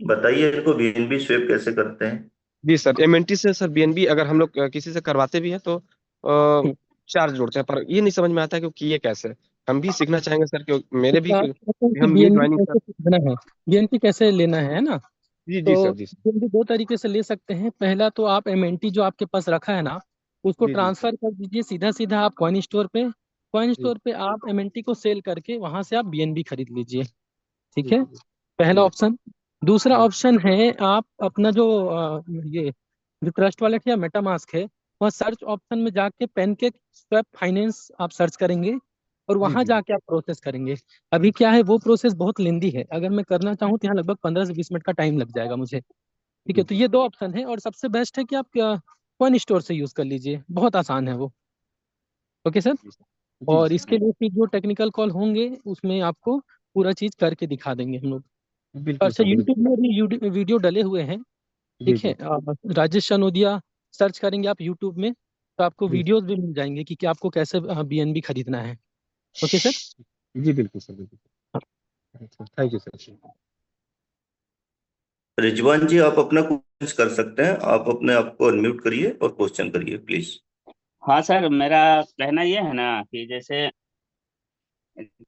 बताइए इनको बीएनबी स्वेप कैसे करते हैं। जी सर, एमएनटी से सर बीएनबी अगर हम लोग किसी से करवाते भी हैं तो चार्ज जोड़ते हैं, पर ये नहीं समझ में आता है कि ये कैसे। हम भी सीखना चाहेंगे सर, कि मेरे भी अच्छा, आप कहते हैं कि हम न्यू बीएनपी ज्वाइनिंग सर। कैसे सीखना है, बीएनपी कैसे लेना है ना? जी जी तो सर, जी सर। बीएनपी दो तरीके से ले सकते हैं। पहला तो आप एमएनटी जो आपके पास रखा है ना, उसको जी जी ट्रांसफर कर दीजिए सीधा सीधा आप कॉइन स्टोर पे। कॉइन जी स्टोर पे आप एमएनटी को सेल करके वहां से आप बीएनबी खरीद लीजिए। ठीक जी है, जी पहला जी ऑप्शन। दूसरा जी ऑप्शन है आप अपना जो ये जो ट्रस्ट वॉलेट या मेटामास्क है, वहाँ सर्च ऑप्शन में जाके पेनकेक स्वैप फाइनेंस आप सर्च करेंगे और जी वहां जी जाके आप प्रोसेस करेंगे। अभी क्या है, वो प्रोसेस बहुत लेंदी है, अगर मैं करना चाहूँ तो यहाँ लगभग 15 से 20 मिनट का टाइम लग जाएगा मुझे। ठीक जी है, तो जी ये दो ऑप्शन है और सबसे बेस्ट है कि आप कॉइन स्टोर से यूज कर लीजिए, बहुत आसान है वो। Okay sir. जी सर। जी और सर, इसके लिए फिर जो टेक्निकल कॉल होंगे उसमें आपको पूरा चीज करके दिखा देंगे हम लोग। बिल्कुल अच्छा, सर, बिल्कुल। यूट्यूब में भी वीडियो डले हुए हैं। जी ठीक है, जी राजेश सनोदिया सर्च करेंगे आप यूट्यूब में तो आपको जी वीडियोस भी मिल जाएंगे कि आपको कैसे बीएनबी खरीदना है। Okay sir. जी, बिल्कुल सर, बिल्कुल। Thank you sir. Rizwan ji, आप अपना क्वेश्चन कर सकते हैं। आप अपने आप को अनम्यूट करिए और क्वेश्चन करिए प्लीज। हाँ सर, मेरा कहना ये है ना कि जैसे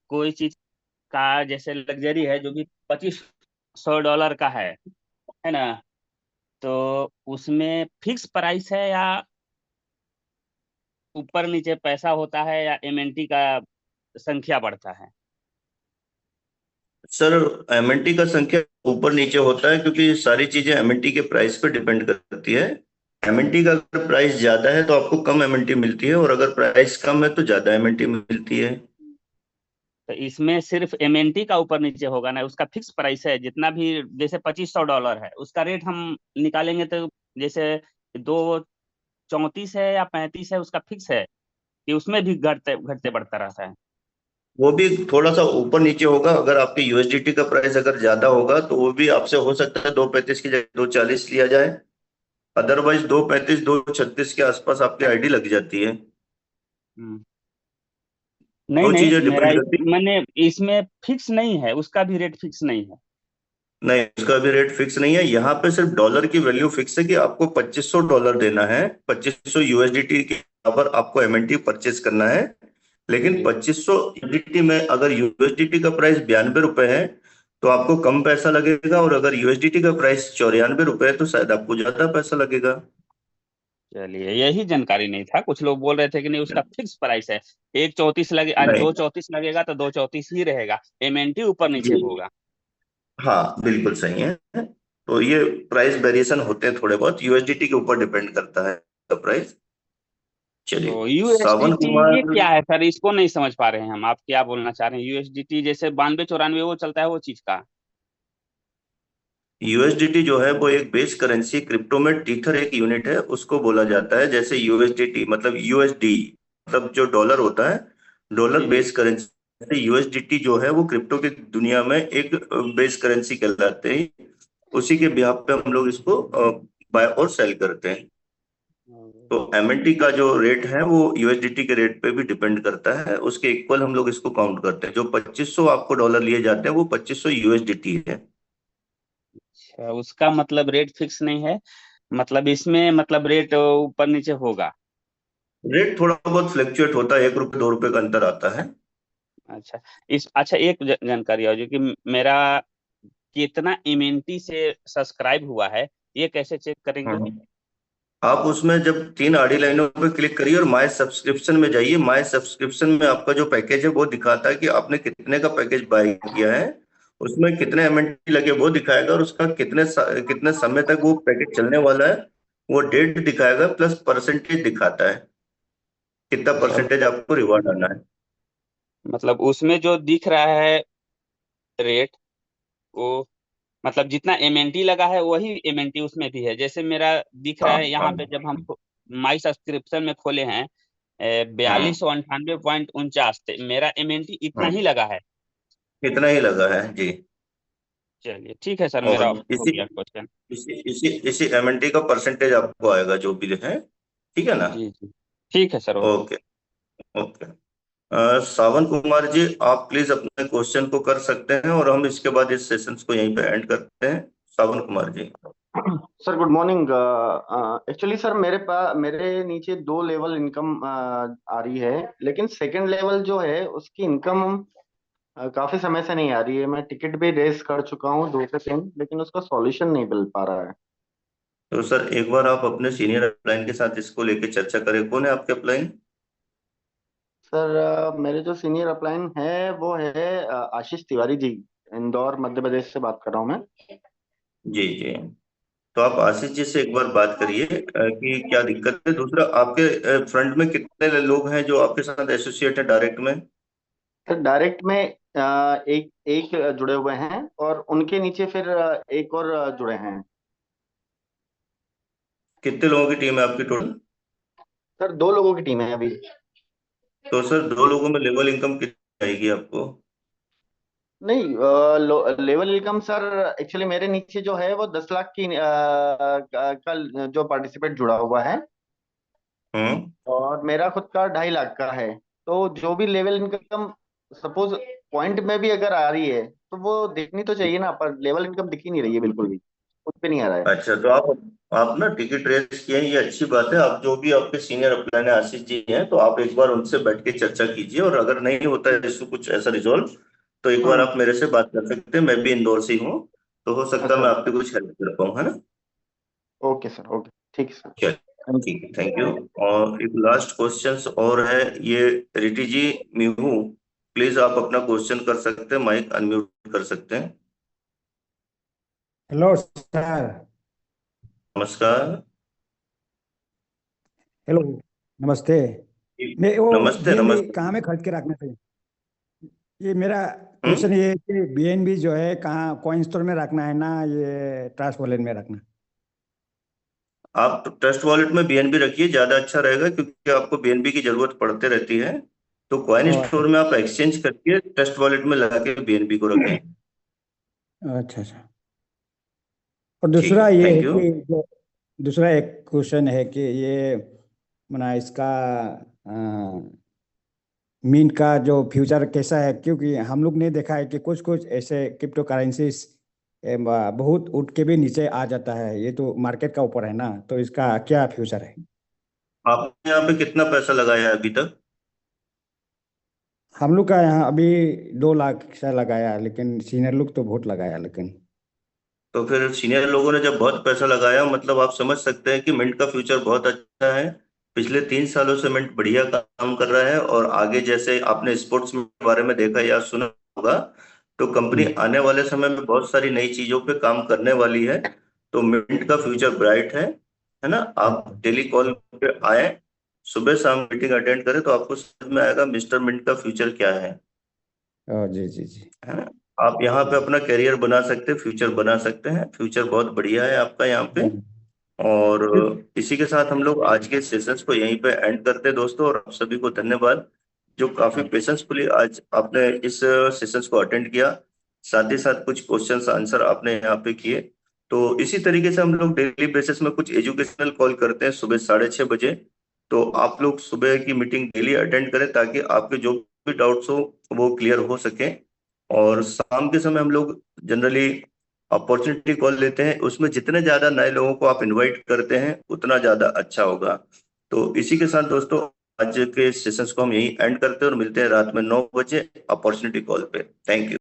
कोई चीज का जैसे लग्जरी है जो कि $2500 का है ना, तो उसमें फिक्स प्राइस है या ऊपर नीचे पैसा होता है या एमएनटी का संख्या बढ़ता है? सर, एमएनटी का संख्या ऊपर नीचे होता है, क्योंकि सारी चीजें एमएनटी के प्राइस पे डिपेंड करती है। एमएनटी का अगर प्राइस ज्यादा है तो आपको कम एमएनटी मिलती है, और अगर प्राइस कम है तो ज्यादा एमएनटी मिलती है। तो इसमें सिर्फ एमएनटी का ऊपर नीचे होगा ना, उसका फिक्स प्राइस है जितना भी, जैसे $2500 है उसका रेट हम निकालेंगे तो जैसे 234 है या 35 है, उसका फिक्स है कि उसमें भी घटते घटते बढ़ता रहता है? वो भी थोड़ा सा ऊपर नीचे होगा। अगर आपके यूएसडीटी का प्राइस अगर ज्यादा होगा तो वो भी आपसे हो सकता है 2.35 की जगह 2.40 लिया जाए। अदरवाइज 2.35 2.36 के आसपास आपकी आईडी लग जाती है। हम्म। नहीं दो नहीं, चीजें मेरा डिपेंड करती है। मैंने इसमें फिक्स नहीं है, उसका भी रेट फिक्स नहीं है। नहीं, उसका भी रेट फिक्स नहीं है। यहाँ पे सिर्फ डॉलर की वैल्यू फिक्स है कि आपको $2500 देना है। 2500 यूएसडीटी के बराबर आपको एमएनटी परचेस करना है। लेकिन जी। 2500 यूएसडीटी में अगर यूएसडीटी का प्राइस ₹92 है तो आपको कम पैसा लगेगा, और अगर यूएसडीटी का प्राइस ₹94 है तो शायद आपको ज्यादा पैसा लगेगा। चलिए, यही जानकारी नहीं था। कुछ लोग बोल रहे थे कि नहीं उसका फिक्स प्राइस है, 1.34 लगे, अरे नहीं। 2.34 लगेगा तो 2.34 ही रहेगा, एमएनटी ऊपर नीचे जी होगा। हाँ, बिल्कुल सही है। तो ये प्राइस वेरिएशन होते हैं थोड़े बहुत, यूएसडीटी के ऊपर डिपेंड करता है प्राइस। तो चलिए, सावन यूएसडीटी ये कुमार। क्या है सर? इसको नहीं समझ पा रहे हैं हम, आप क्या बोलना चाह रहे हैं? यूएसडीटी जैसे 92 94 वो चलता है, वो चीज का? यूएसडीटी जो है वो एक बेस करेंसी, क्रिप्टो में टीथर एक यूनिट है, उसको बोला जाता है। जैसे यूएसडीटी मतलब यूएसडी, मतलब जो डॉलर होता है, डॉलर जी जी। Base currency. यूएसडीटी जो है वो क्रिप्टो की दुनिया में एक बेस करेंसी कहलाते हैं। उसी के बिहाफ पे हम लोग इसको बाय और सेल करते हैं। तो एमएनटी का जो रेट है वो यूएसडीटी के रेट पे भी डिपेंड करता है, उसके इक्वल हम लोग इसको काउंट करते हैं। जो 2500 आपको डॉलर लिए जाते हैं वो 2500 यूएसडीटी है। अच्छा, उसका मतलब रेट फिक्स नहीं है, मतलब इसमें मतलब रेट ऊपर नीचे होगा? रेट थोड़ा बहुत फ्लक्चुएट होता है, ₹1 ₹2 का अंतर आता है। अच्छा, अच्छा, एक जानकारी और, जो कि मेरा कितना एमएनटी से सब्सक्राइब हुआ है, ये कैसे चेक करेंगे? हाँ। आप उसमें जब 3 आड़ी लाइनों पे क्लिक करिए और माय सब्सक्रिप्शन में जाइए। माय सब्सक्रिप्शन में आपका जो पैकेज है वो दिखाता है कि आपने कितने का पैकेज बाय किया है। उसमें कितने एमएनटी लगे वो दिखाएगा, और उसका कितने समय तक वो पैकेज चलने वाला है वो डेट दिखाएगा, प्लस परसेंटेज दिखाता है कितना अच्छा, परसेंटेज आपको रिवॉर्ड आना है। मतलब उसमें जो दिख रहा है रेट, वो मतलब जितना एमएनटी लगा है वही एमएनटी उसमें भी है? जैसे मेरा दिख रहा हाँ है यहाँ हाँ पे, जब हम माई सब्सक्रिप्शन में खोले हैं, हाँ 4298.49, मेरा एमएनटी इतना हाँ, ही लगा है। इतना ही लगा है जी। चलिए ठीक है सर, मेरा और हो इसी गया क्वेश्चन। इसी इसी इसी एमएनटी का परसेंटेज आपको आएगा जो भी है। ठीक है ना? जी जी, ठीक है सर, ओके। ओके। ओके। सावन कुमार जी, आप प्लीज अपने क्वेश्चन को कर सकते हैं, और हम इसके बाद इस सेशन को यहीं पे एंड करते हैं। Sawan Kumar ji. Sir good morning. Actually sir मेरे नीचे 2 लेवल इनकम आ रही है, लेकिन सेकंड लेवल जो है उसकी इनकम काफी समय से नहीं आ रही है। मैं टिकट भी रेस कर चुका हूँ 2 से 3, लेकिन उसका सॉल्यूशन नहीं मिल पा रहा है। तो सर एक बार आप अपने सीनियर अपलाइन के साथ इसको लेके चर्चा करें। कौन है आपके अपलाइन? सर मेरे जो सीनियर अपलाइन है वो है आशीष तिवारी जी। इंदौर मध्य प्रदेश से बात कर रहा हूँ मैं। जी जी। तो आप आशीष जी से एक बार बात करिए कि क्या दिक्कत है। दूसरा, आपके फ्रंट में कितने लोग हैं जो आपके साथ एसोसिएट है डायरेक्ट में? सर डायरेक्ट में एक एक जुड़े हुए हैं, और उनके नीचे फिर एक और जुड़े हैं। कितने लोगों की टीम है आपकी टोटल? सर 2 लोगों की टीम है अभी। तो सर 2 लोगों में लेवल इनकम कितनी आएगी आपको? नहीं, लेवल इनकम सर एक्चुअली मेरे नीचे जो है वो 10 लाख की का जो पार्टिसिपेट जुड़ा हुआ है, हम्म। और मेरा खुद का 2.5 लाख का है। तो जो भी लेवल इनकम सपोज पॉइंट में भी अगर आ रही है तो वो देखनी तो चाहिए ना, पर लेवल इनकम दिख ही नहीं रही है बिल्कुल भी, कुछ पे नहीं आ रहा है। अच्छा, तो आप ना टिकट रेस किए हैं, ये अच्छी बात है। आप जो भी आपके सीनियर अपलाइन है आशीष जी हैं, तो आप एक बार उनसे बैठ के चर्चा कीजिए, और अगर नहीं होता है इसको कुछ ऐसा रिजॉल्व, तो एक बार हम्म। आप मेरे से बात कर सकते हैं। मैं भी इंदौर से ही हूँ, तो हो सकता है अच्छा। मैं आपकी कुछ हेल्प कर पाऊँ, है ना? ओके सर, ओके ठीक है सर। चलिए, ठीक है, थैंक यू। और एक लास्ट क्वेश्चन और है ये, रिटी जी, मीहू, प्लीज आप अपना क्वेश्चन कर सकते हैं, माइक अनम्यूट कर सकते हैं। Hello sir. नमस्कार। हेलो। नमस्ते। मैं वो नमस्ते बीएनबी नमस्ते। कहाँ में खरीद के रखना चाहिए? ये मेरा हम्म। क्वेश्चन ये है कि बीएनबी जो है कहाँ, कॉइन स्टोर में रखना है ना ये ट्रस्ट वॉलेट में रखना? आप ट्रस्ट वॉलेट में बीएनबी रखिए, ज्यादा अच्छा रहेगा, क्योंकि आपको बीएनबी की जरूरत पड़ते रहती है। तो कॉइन स्टोर में आप एक्सचेंज करके ट्रस्ट वॉलेट में लगा के बीएनबी को रखें। अच्छा अच्छा। और दूसरा ठीक, ये है थैंक यू। कि दूसरा एक क्वेश्चन है कि ये मना इसका मीन का जो फ्यूचर कैसा है, क्योंकि हम लोग ने देखा है कि कुछ कुछ ऐसे क्रिप्टो करेंसीज बहुत उठ के भी नीचे आ जाता है। ये तो मार्केट का ऊपर है ना, तो इसका क्या फ्यूचर है? आपने यहाँ पे कितना पैसा लगाया है अभी तक? हम लोग का यहाँ अभी 2 लाख से लगाया, लेकिन सीनियर लोग तो बहुत लगाया लेकिन। तो फिर सीनियर लोगों ने जब बहुत पैसा लगाया, मतलब आप समझ सकते हैं कि मिंट का फ्यूचर बहुत अच्छा है। पिछले 3 सालों से मिंट बढ़िया काम कर रहा है, और आगे जैसे आपने स्पोर्ट्स के बारे में देखा या सुना होगा, तो कंपनी आने वाले समय में बहुत सारी नई चीजों पे काम करने वाली है। तो मिंट का फ्यूचर ब्राइट है ना। आप डेली कॉल पे आए, सुबह शाम मीटिंग अटेंड करें, तो आपको समझ में आएगा मिस्टर मिंट का फ्यूचर क्या है जी जी जी। है ना। आप यहाँ पे अपना करियर बना सकते हैं, फ्यूचर बना सकते हैं। फ्यूचर बहुत बढ़िया है आपका यहाँ पे। और इसी के साथ हम लोग आज के सेशंस को यहीं पे एंड करते हैं दोस्तों। और आप सभी को धन्यवाद, जो काफी पेशेंसफुली आज आपने इस सेशंस को अटेंड किया। साथ ही साथ कुछ क्वेश्चंस आंसर आपने यहाँ पे किए। तो इसी तरीके से हम लोग डेली बेसिस में कुछ एजुकेशनल कॉल करते हैं सुबह 6:30 बजे। तो आप लोग सुबह की मीटिंग डेली अटेंड करें, ताकि आपके जो भी डाउट्स हो वो क्लियर हो सके। और शाम के समय हम लोग जनरली अपॉर्चुनिटी कॉल लेते हैं। उसमें जितने ज्यादा नए लोगों को आप इनवाइट करते हैं, उतना ज्यादा अच्छा होगा। तो इसी के साथ दोस्तों, आज के सेशंस को हम यही एंड करते हैं और मिलते हैं रात में 9 बजे अपॉर्चुनिटी कॉल पे। Thank you.